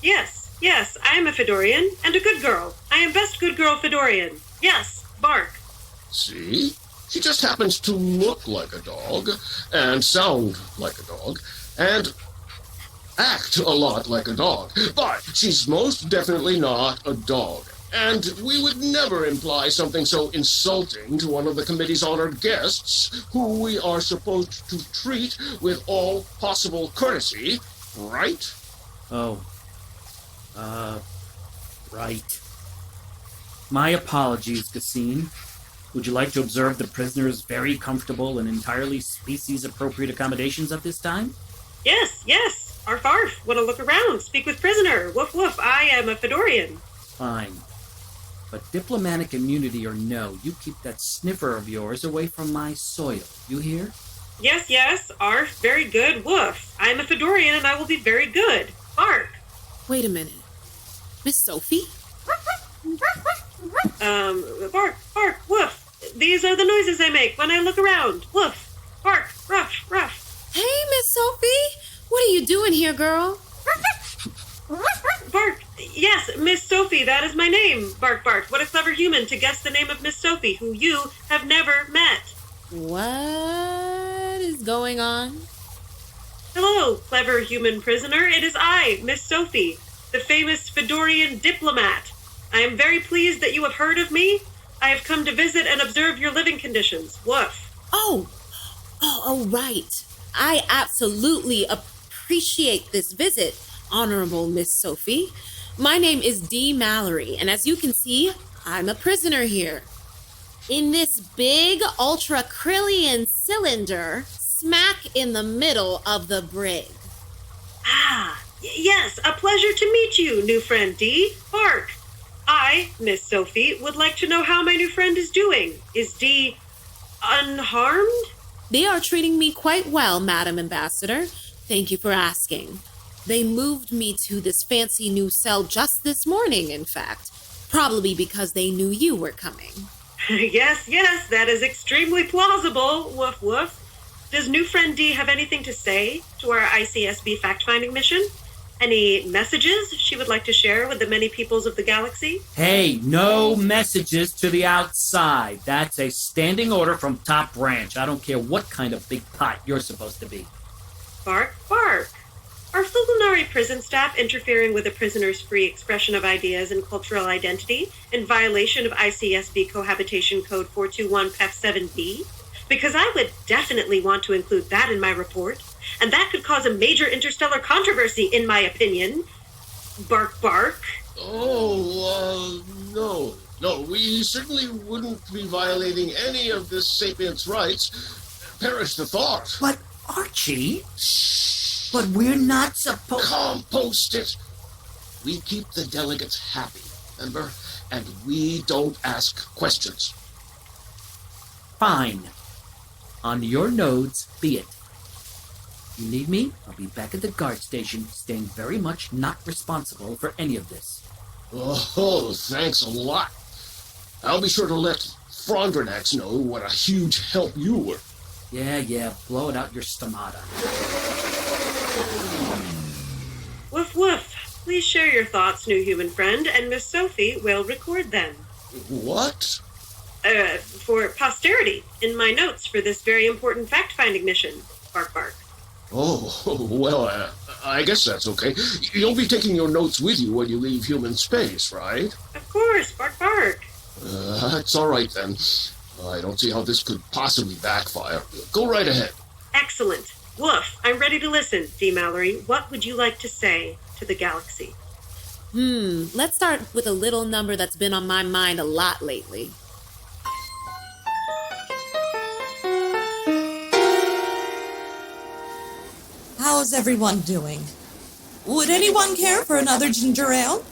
Yes, I am a Fidorian, and a good girl. I am best good girl Fidorian. Yes, bark. See? She just happens to look like a dog, and sound like a dog, and act a lot like a dog. But she's most definitely not a dog. And we would never imply something so insulting to one of the committee's honored guests, who we are supposed to treat with all possible courtesy, right? Oh. Right. My apologies, Cassine. Would you like to observe the prisoner's very comfortable and entirely species-appropriate accommodations at this time? Yes. Arf arf. Want to look around. Speak with prisoner. Woof woof. I am a Fidorian. Fine. But diplomatic immunity or no, you keep that sniffer of yours away from my soil. You hear? Yes. Arf. Very good. Woof. I am a Fidorian and I will be very good. Bark. Wait a minute. Miss Sophie? Bark, woof. These are the noises I make when I look around. Woof, bark, ruff, ruff. Hey, Miss Sophie. What are you doing here, girl? Bark. Yes, Miss Sophie, that is my name. Bark, bark. What a clever human to guess the name of Miss Sophie, who you have never met. What is going on? Hello, clever human prisoner. It is I, Miss Sophie, the famous Fidorian diplomat. I am very pleased that you have heard of me. I have come to visit and observe your living conditions. Woof. Oh, right. I absolutely appreciate this visit, Honorable Miss Sophie. My name is D. Mallory, and as you can see, I'm a prisoner here. In this big ultra-Krillian cylinder, smack in the middle of the brig. Yes, a pleasure to meet you, new friend D. Bark. I, Miss Sophie, would like to know how my new friend is doing. Is D unharmed? They are treating me quite well, Madam Ambassador. Thank you for asking. They moved me to this fancy new cell just this morning, in fact. Probably because they knew you were coming. Yes, that is extremely plausible. Woof, woof. Does new friend D have anything to say to our ICSB fact-finding mission? Any messages she would like to share with the many peoples of the galaxy? Hey, no messages to the outside. That's a standing order from top branch. I don't care what kind of big pot you're supposed to be. Bark, bark. Are Fulgunari prison staff interfering with a prisoner's free expression of ideas and cultural identity in violation of ICSB Cohabitation Code 421 PEF7B? Because I would definitely want to include that in my report, and that could cause a major interstellar controversy, in my opinion. Bark, bark. No, we certainly wouldn't be violating any of this sapient's rights. Perish the thought. But, Archie... But we're not supposed... Compost it! We keep the delegates happy, remember? And we don't ask questions. Fine. On your nodes, be it. You need me? I'll be back at the guard station, staying very much not responsible for any of this. Oh, thanks a lot. I'll be sure to let Frondrinax know what a huge help you were. Yeah, blow it out your stomata. Woof, woof. Please share your thoughts, new human friend, and Miss Sophie will record them. What? For posterity, in my notes for this very important fact-finding mission. Bark, bark. Oh, well, I guess that's okay. You'll be taking your notes with you when you leave human space, right? Of course, bark, bark. That's all right, then. I don't see how this could possibly backfire. Go right ahead. Excellent. Woof, I'm ready to listen, D. Mallory. What would you like to say to the galaxy? Let's start with a little number that's been on my mind a lot lately. How's everyone doing? Would anyone care for another ginger ale?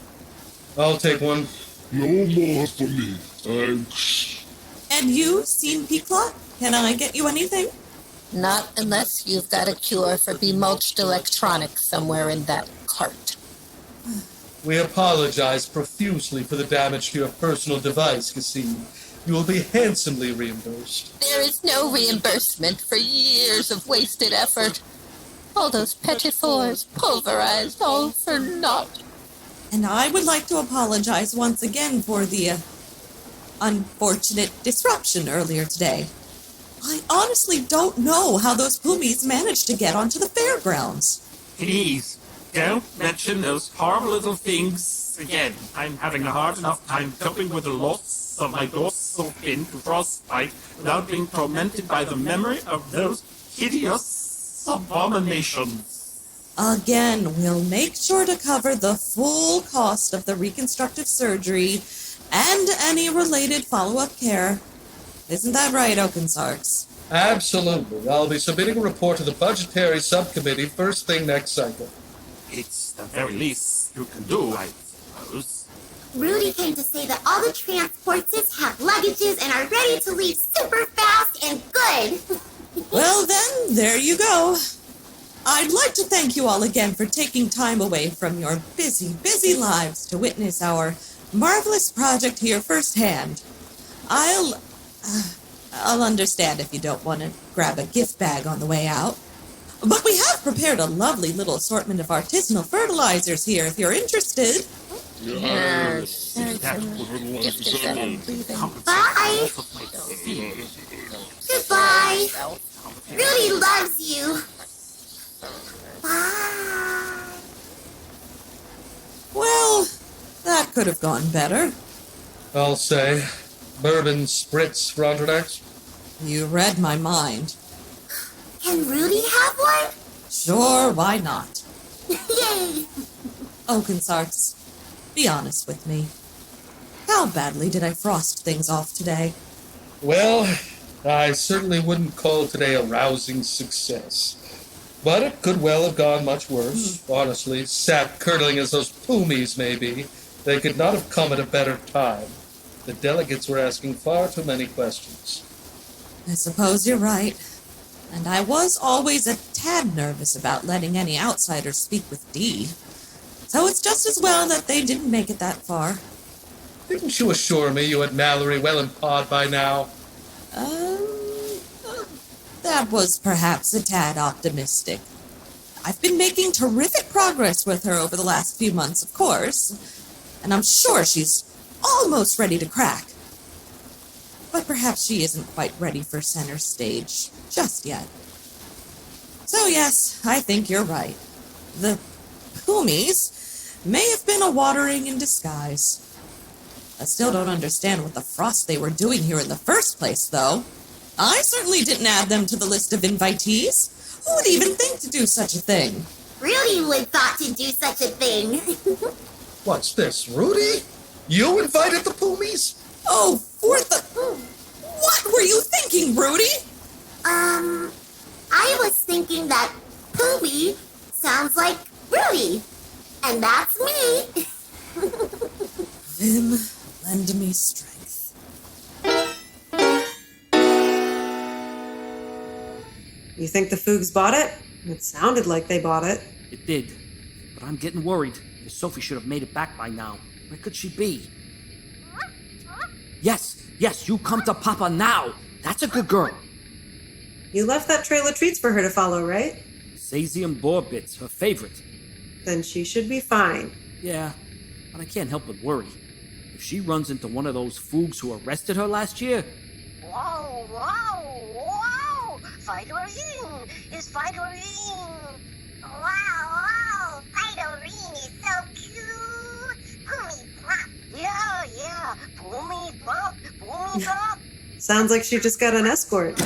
I'll take one. No more for me, thanks. And you, Seen Piklat? Can I get you anything? Not unless you've got a cure for bemulched electronics somewhere in that cart. We apologize profusely for the damage to your personal device, Cassine. You will be handsomely reimbursed. There is no reimbursement for years of wasted effort. All those petit fours pulverized, all for naught. And I would like to apologize once again for the unfortunate disruption earlier today. I honestly don't know how those Poomies managed to get onto the fairgrounds. Please, don't mention those horrible little things again. I'm having a hard enough time coping with the loss of my dorsal fin to frostbite without being tormented by the memory of those hideous abominations. Again, we'll make sure to cover the full cost of the reconstructive surgery and any related follow-up care. Isn't that right, Oakensarks? Absolutely. I'll be submitting a report to the budgetary subcommittee first thing next cycle. It's the very least you can do, I suppose. Rooty came to say that all the transports have luggages and are ready to leave super fast and good. Well then, there you go. I'd like to thank you all again for taking time away from your busy, busy lives to witness our marvelous project here firsthand. I'll understand if you don't want to grab a gift bag on the way out. But we have prepared a lovely little assortment of artisanal fertilizers here if you're interested. Yes. Bye. Goodbye. Rooty loves you. Bye. Well, that could have gone better. I'll say. Bourbon spritz, Frondrinax. You read my mind. Can Rooty have one? Sure, why not? Yay! Oakensarks, be honest with me. How badly did I frost things off today? Well, I certainly wouldn't call today a rousing success. But it could well have gone much worse. Honestly, sap-curdling as those Poomies may be, they could not have come at a better time. The delegates were asking far too many questions. I suppose you're right. And I was always a tad nervous about letting any outsiders speak with Dee. So it's just as well that they didn't make it that far. Didn't you assure me you had Mallory well in pod by now? That was perhaps a tad optimistic. I've been making terrific progress with her over the last few months, of course, and I'm sure she's almost ready to crack. But perhaps she isn't quite ready for center stage just yet. So yes, I think you're right. The Poomies may have been a watering in disguise. I still don't understand what the frost they were doing here in the first place, though. I certainly didn't add them to the list of invitees. Who would even think to do such a thing? Rooty would thought to do such a thing. What's this, Rooty? You invited the Poomies? Oh, for the... What were you thinking, Rooty? I was thinking that Poomie sounds like Rooty. And that's me. Vim, lend me strength. You think the Foogs bought it? It sounded like they bought it. It did. But I'm getting worried. Sophie should have made it back by now. Where could she be? Yes, you come to Papa now. That's a good girl. You left that trail of treats for her to follow, right? Sazium boar bits, her favorite. Then she should be fine. Yeah, but I can't help but worry. If she runs into one of those Foogs who arrested her last year... Wow! Fighterine! It's Fighterine! Wow! Fighterine is so cute! Poomie plop! Yeah! Poomie plop! Sounds like she just got an escort.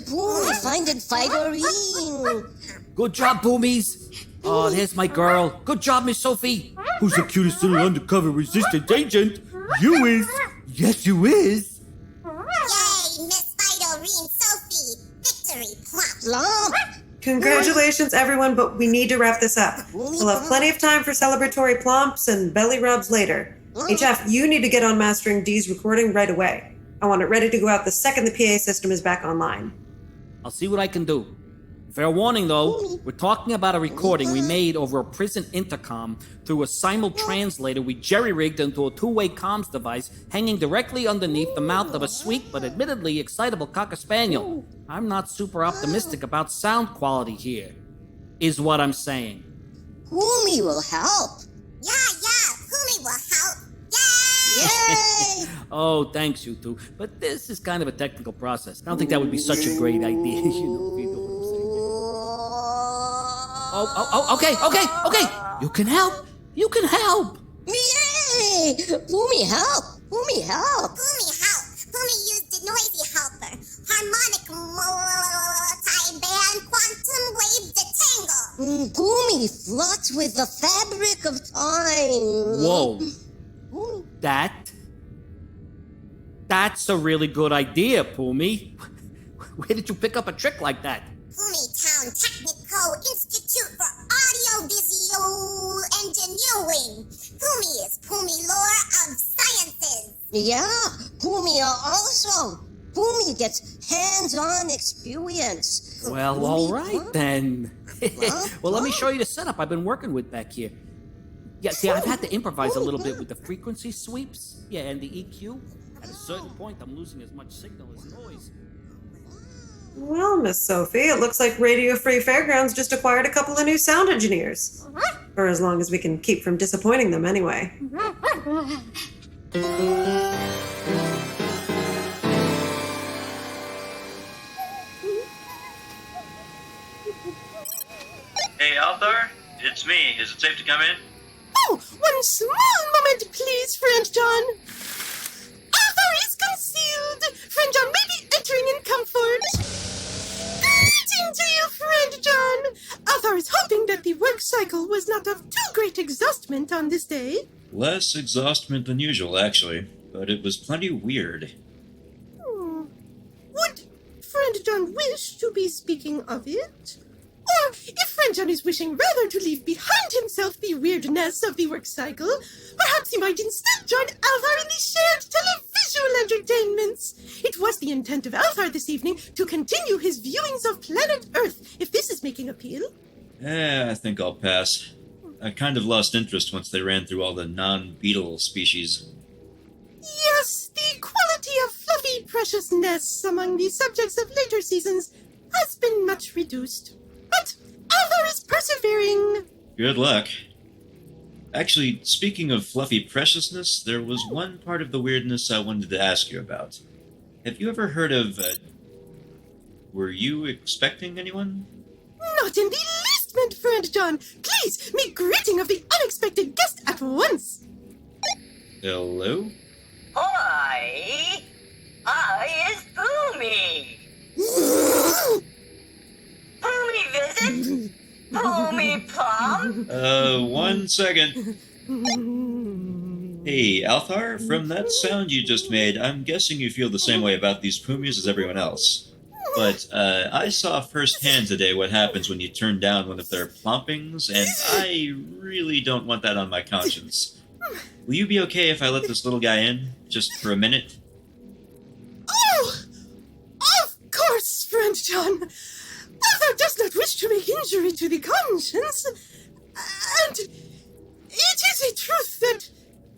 Poomie finding Fighterine! Good job, Poomies! Oh, there's my girl. Good job, Miss Sophie. Who's the cutest little undercover resistant agent? You is. Yes, you is. Yay, Miss Fighterine Sophie! Victory plop! Congratulations, everyone, but we need to wrap this up. We'll have plenty of time for celebratory plumps and belly rubs later. HF, you need to get on mastering Dee's recording right away. I want it ready to go out the second the PA system is back online. I'll see what I can do. Fair warning, though, we're talking about a recording we made over a prison intercom through a simul-translator we jerry-rigged into a two-way comms device hanging directly underneath the mouth of a sweet but admittedly excitable cocker spaniel. I'm not super optimistic about sound quality here, is what I'm saying. Poomie will help. Yeah, Poomie will help. Yay! Oh, thanks, you two. But this is kind of a technical process. I don't think that would be such a great idea, if you know what I'm saying. Okay. You can help. Yay! Poomie help. Poomie used the noisy helper. Harmonic multi-band quantum wave detangle. Poomie floats with the fabric of time. Whoa. That's a really good idea, Poomie. Where did you pick up a trick like that? Poomie Town Technical Institute for Audiovisual Engineering. Poomie is Poomie Lore of Sciences. Yeah, Poomie also. Poomie gets hands-on experience. Well, all right then. Well, let me show you the setup I've been working with back here. Yeah, see, I've had to improvise a little bit with the frequency sweeps, and the EQ. At a certain point, I'm losing as much signal as noise. Well, Miss Sophie, it looks like Radio Free Fairgrounds just acquired a couple of new sound engineers. For as long as we can keep from disappointing them anyway. Hey, Althaar, it's me. Is it safe to come in? Oh, one small moment, please, Friend John. Althaar is concealed. Friend John may be entering in comfort. Greeting to you, Friend John. Althaar is hoping that the work cycle was not of too great exhaustment on this day. Less exhaustment than usual, actually, but it was plenty weird. Would Friend John wish to be speaking of it? Or, if Friend John is wishing rather to leave behind himself the weirdness of the work cycle, perhaps he might instead join Althaar in the shared televisual entertainments. It was the intent of Althaar this evening to continue his viewings of planet Earth, if this is making appeal. I think I'll pass. I kind of lost interest once they ran through all the non-beetle species. Yes, the quality of fluffy preciousness among the subjects of later seasons has been much reduced. But Althaar is persevering. Good luck. Actually, speaking of fluffy preciousness, there was one part of the weirdness I wanted to ask you about. Have you ever heard of, were you expecting anyone? Not in the least, my Friend John. Please, make greeting of the unexpected guest at once. Hello? Hi! I is Poomie! Poomie visit? Poomie plum? 1 second. Hey, Althaar, from that sound you just made, I'm guessing you feel the same way about these Poomies as everyone else. But I saw firsthand today what happens when you turn down one of their plompings, and I really don't want that on my conscience. Will you be okay if I let this little guy in, just for a minute? Oh! Of course, Friend John. Althaar does not wish to make injury to the conscience. And it is a truth that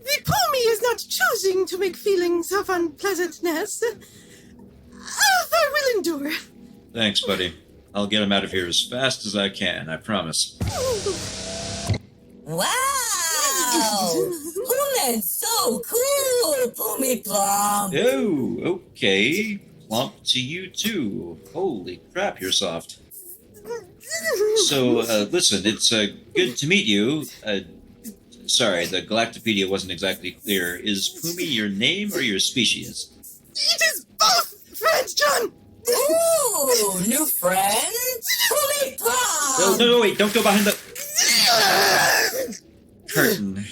the Poomie is not choosing to make feelings of unpleasantness. Althaar will endure. Thanks, buddy. I'll get him out of here as fast as I can, I promise. Wow! Poomie's so cool, Poomie Plum! Oh, okay. Plump to you too. Holy crap, you're soft. So, listen, it's good to meet you. Sorry, the Galactopedia wasn't exactly clear. Is Poomie your name or your species? It is both, Friend John! Ooh, new friend? Poomie Plum! No, wait, don't go behind the curtain.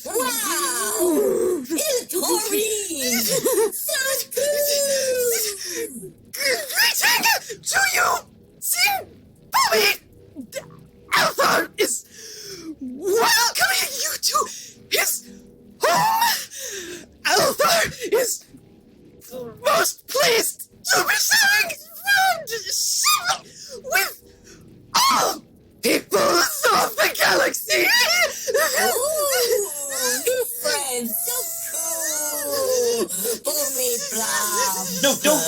Wow! It's Torianna! So cool! Greeting to you, Sing Poomie! Althaar is welcoming you to his home! Althaar is most pleased to be sharing galaxy! Ooh, new friends, so cool! Poomie Blob! No, don't!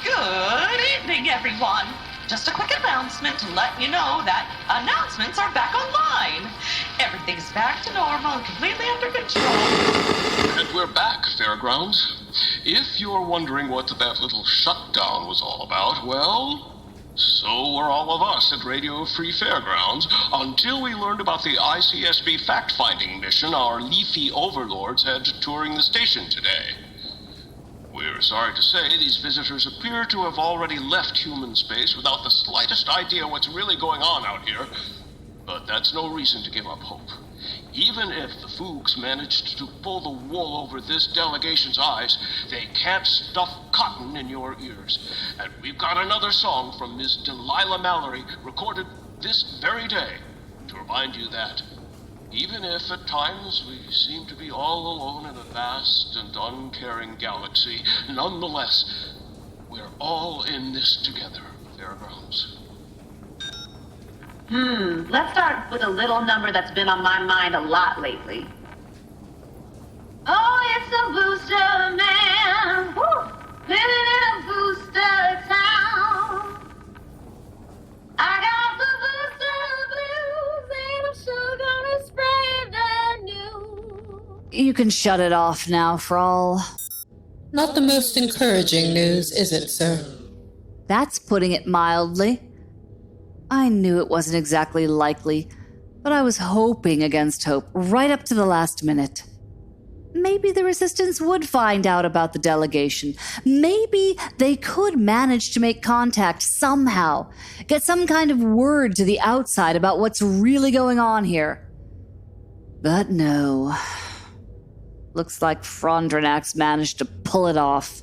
Good evening, everyone. Just a quick announcement to let you know that announcements are back online. Everything's back to normal and completely under control. And we're back, Fairgrounds. If you're wondering what that little shutdown was all about, well, so were all of us at Radio Free Fairgrounds until we learned about the ICSB fact-finding mission our leafy overlords had touring the station today. We're sorry to say these visitors appear to have already left human space without the slightest idea what's really going on out here, but that's no reason to give up hope. Even if the Foogs managed to pull the wool over this delegation's eyes, they can't stuff cotton in your ears. And we've got another song from Ms. Delilah Mallory, recorded this very day, to remind you that even if at times we seem to be all alone in a vast and uncaring galaxy, nonetheless, we're all in this together, Fairgrounds. Let's start with a little number that's been on my mind a lot lately. Oh, it's a booster man, woo, living in a booster town. I got the booster blues, and I'm sure gonna spread the news. You can shut it off now, Frall. Not the most encouraging news, is it, sir? That's putting it mildly. I knew it wasn't exactly likely, but I was hoping against hope right up to the last minute. Maybe the Resistance would find out about the delegation. Maybe they could manage to make contact somehow, get some kind of word to the outside about what's really going on here. But no. Looks like Frondrinax managed to pull it off.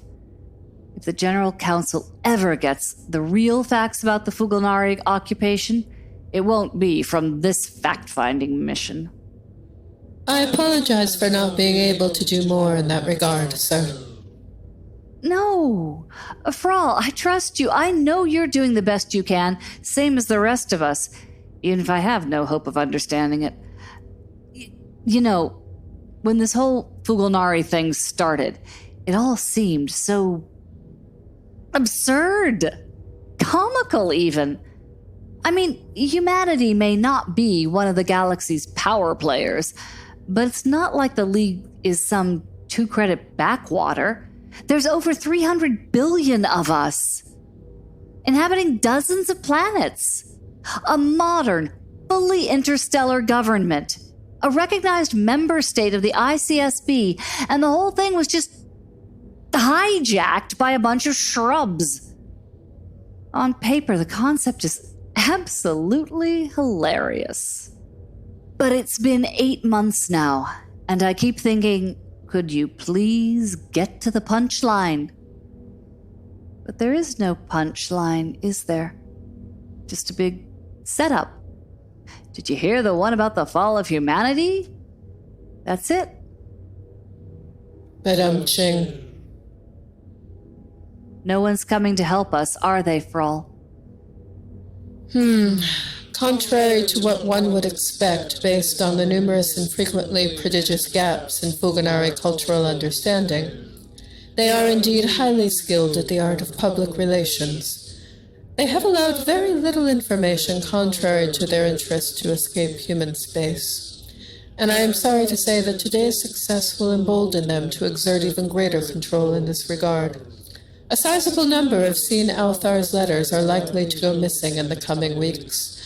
If the General Council ever gets the real facts about the Fugalnari occupation, it won't be from this fact-finding mission. I apologize for not being able to do more in that regard, sir. No. Frall, I trust you. I know you're doing the best you can, same as the rest of us, even if I have no hope of understanding it. You know, when this whole Fugalnari thing started, it all seemed so absurd. Comical, even. I mean, humanity may not be one of the galaxy's power players, but it's not like the League is some two-credit backwater. There's over 300 billion of us, inhabiting dozens of planets. A modern, fully interstellar government. A recognized member state of the ICSB, and the whole thing was just hijacked by a bunch of shrubs. On paper, the concept is absolutely hilarious. But it's been 8 months now, and I keep thinking, could you please get to the punchline? But there is no punchline, is there? Just a big setup. Did you hear the one about the fall of humanity? That's it. Ching. No one's coming to help us, are they, Frall? Contrary to what one would expect based on the numerous and frequently prodigious gaps in Fugalnari cultural understanding, they are indeed highly skilled at the art of public relations. They have allowed very little information contrary to their interest to escape human space, and I am sorry to say that today's success will embolden them to exert even greater control in this regard. A sizable number of seen Althaar's letters are likely to go missing in the coming weeks,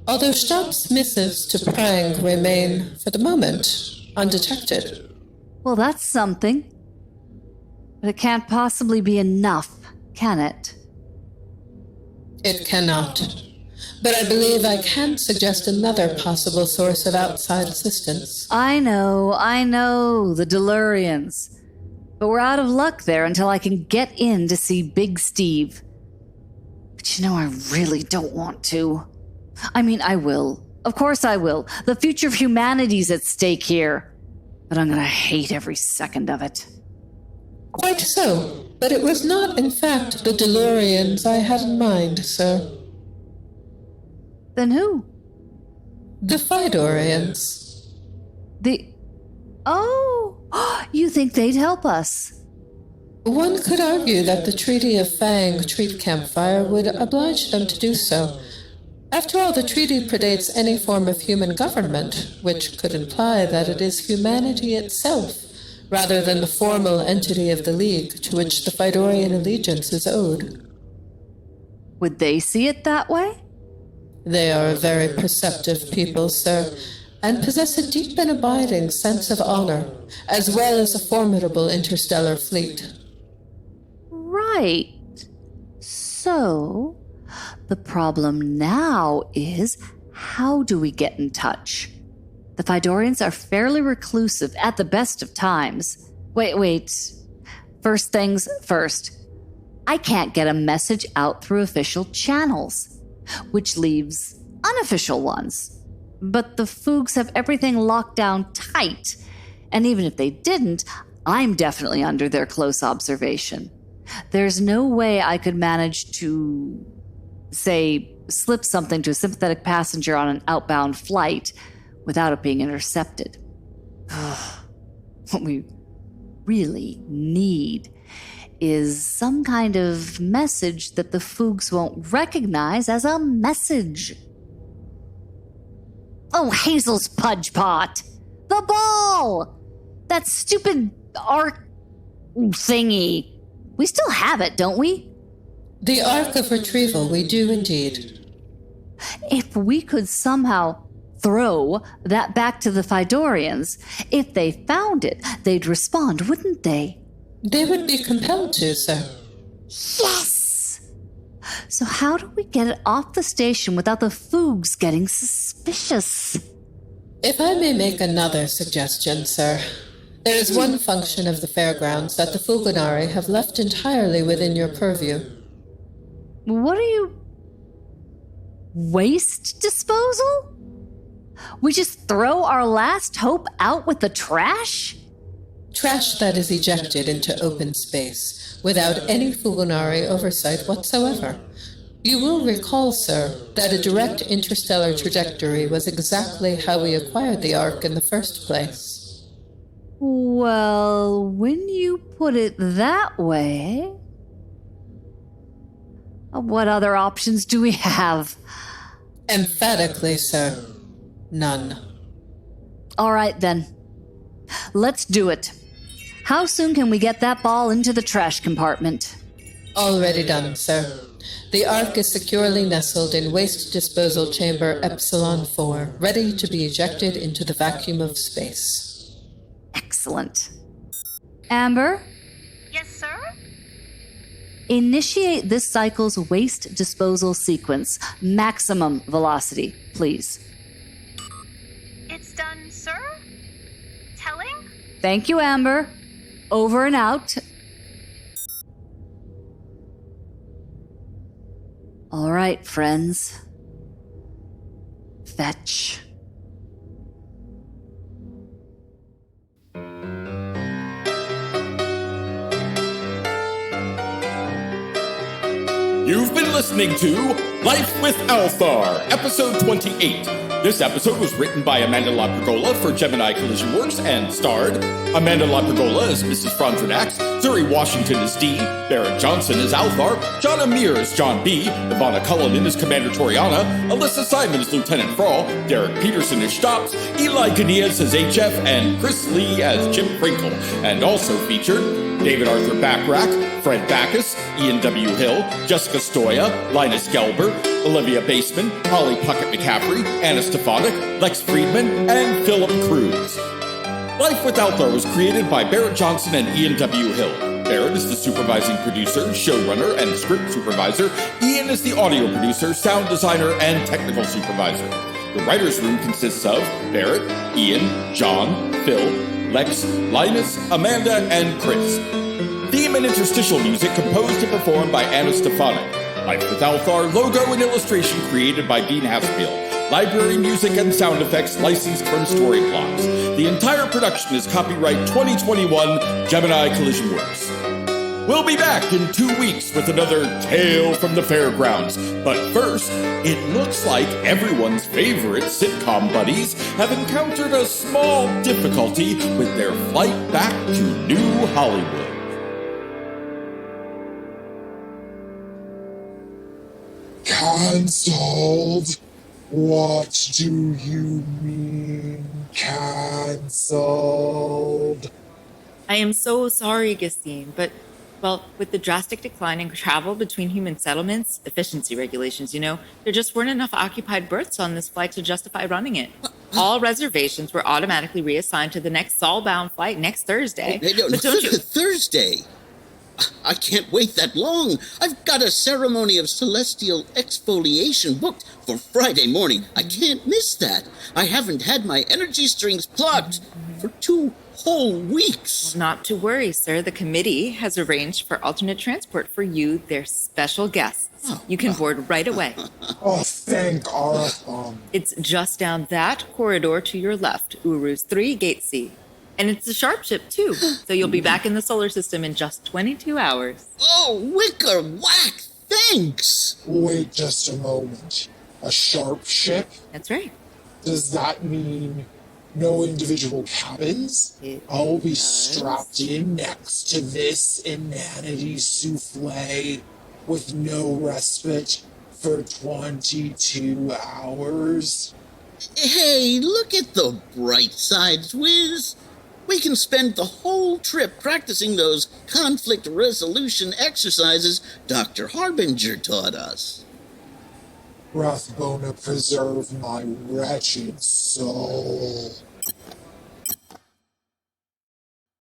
although Xtopps' missives to Prang remain, for the moment, undetected. Well, that's something. But it can't possibly be enough, can it? It cannot. But I believe I can suggest another possible source of outside assistance. I know, the Delurians. But we're out of luck there until I can get in to see Big Steve. But you know, I really don't want to. I mean, I will, Of course I will. The future of humanity's at stake here. But I'm gonna hate every second of it. Quite so, but it was not, in fact, the DeLoreans I had in mind, sir. Then who? The Fidorians. Oh, you think they'd help us? One could argue that the Treaty of Fang Treat Campfire would oblige them to do so. After all, the treaty predates any form of human government, which could imply that it is humanity itself, rather than the formal entity of the League to which the Fidorian allegiance is owed. Would they see it that way? They are a very perceptive people, sir, and possess a deep and abiding sense of honor, as well as a formidable interstellar fleet. Right. So, the problem now is, how do we get in touch? The Fidorians are fairly reclusive at the best of times. Wait. First things first. I can't get a message out through official channels, which leaves unofficial ones. But the Foogs have everything locked down tight, and even if they didn't, I'm definitely under their close observation. There's no way I could manage to, say, slip something to a sympathetic passenger on an outbound flight without it being intercepted. What we really need is some kind of message that the Foogs won't recognize as a message. Oh, Hazel's Pudge Pot! The ball! That stupid arc thingy. We still have it, don't we? The Ark of Retrieval, we do indeed. If we could somehow throw that back to the Fidorians, if they found it, they'd respond, wouldn't they? They would be compelled to, sir. Yes! So how do we get it off the station without the Foogs getting suspicious? If I may make another suggestion, sir. There is one function of the fairgrounds that the Fuganari have left entirely within your purview. What are you... Waste disposal? We just throw our last hope out with the trash? Trash that is ejected into open space, without any Fuganari oversight whatsoever. You will recall, sir, that a direct interstellar trajectory was exactly how we acquired the Ark in the first place. Well, when you put it that way... What other options do we have? Emphatically, sir. None. All right, then. Let's do it. How soon can we get that ball into the trash compartment? Already done, sir. The Ark is securely nestled in Waste Disposal Chamber Epsilon 4, ready to be ejected into the vacuum of space. Excellent. Amber? Yes, sir? Initiate this cycle's waste disposal sequence. Maximum velocity, please. It's done, sir? Telling? Thank you, Amber. Over and out. All right, friends. Fetch. You've been listening to Life with Althaar, episode 28. This episode was written by Amanda LaPergola for Gemini Collision Works and starred Amanda LaPergola as Mrs. Frondrinax, Zuri Washington as Dee, Berit Johnson as Althaar, John Amir as John B, Ivanna Cullinan as Commander Torianna, Alyssa Simon as Lieutenant Frall, Derrick Peterson as Xtopps, Eli Ganias as HF, and Chris Lee as Chip Frinkel. And also featured David Arthur Backrack, Fred Backus, Ian W. Hill, Jessica Stoya, Linus Gelber, Olivia Baseman, Holly Puckett McCaffrey, Anna Stefanik, Lex Friedman, and Philip Cruz. Life with Althaar was created by Berit Johnson and Ian W. Hill. Berit is the supervising producer, showrunner, and script supervisor. Ian is the audio producer, sound designer, and technical supervisor. The writer's room consists of Berit, Ian, John, Phil, Lex, Linus, Amanda, and Chris. Theme and interstitial music composed and performed by Anna Stefanik. Life with Althaar logo and illustration created by Dean Haspiel. Library music and sound effects licensed from Storyblocks. The entire production is copyright 2021 Gemini Collision Works. We'll be back in 2 weeks with another Tale from the Fairgrounds. But first, it looks like everyone's favorite sitcom buddies have encountered a small difficulty with their flight back to New Hollywood. Cancelled? What do you mean, cancelled? I am so sorry, Gustine, but, well, with the drastic decline in travel between human settlements, efficiency regulations, there just weren't enough occupied berths on this flight to justify running it. All reservations were automatically reassigned to the next Sol-bound flight next Thursday. But don't you... Thursday? I can't wait that long. I've got a ceremony of celestial exfoliation booked for Friday morning. I can't miss that. I haven't had my energy strings plucked for 2 whole weeks. Not to worry, sir. The committee has arranged for alternate transport for you, their special guests. You can board right away. Oh, thank Arthur. It's just down that corridor to your left, Uru's 3, Gate C. And it's a sharp ship, too, so you'll be back in the solar system in just 22 hours. Oh, wicker whack! Thanks! Wait just a moment. A sharp ship? That's right. Does that mean no individual cabins? I'll be strapped in next to this inanity souffle with no respite for 22 hours? Hey, look at the bright side, Wiz. We can spend the whole trip practicing those conflict resolution exercises Dr. Harbinger taught us. Rathbona preserve my wretched soul.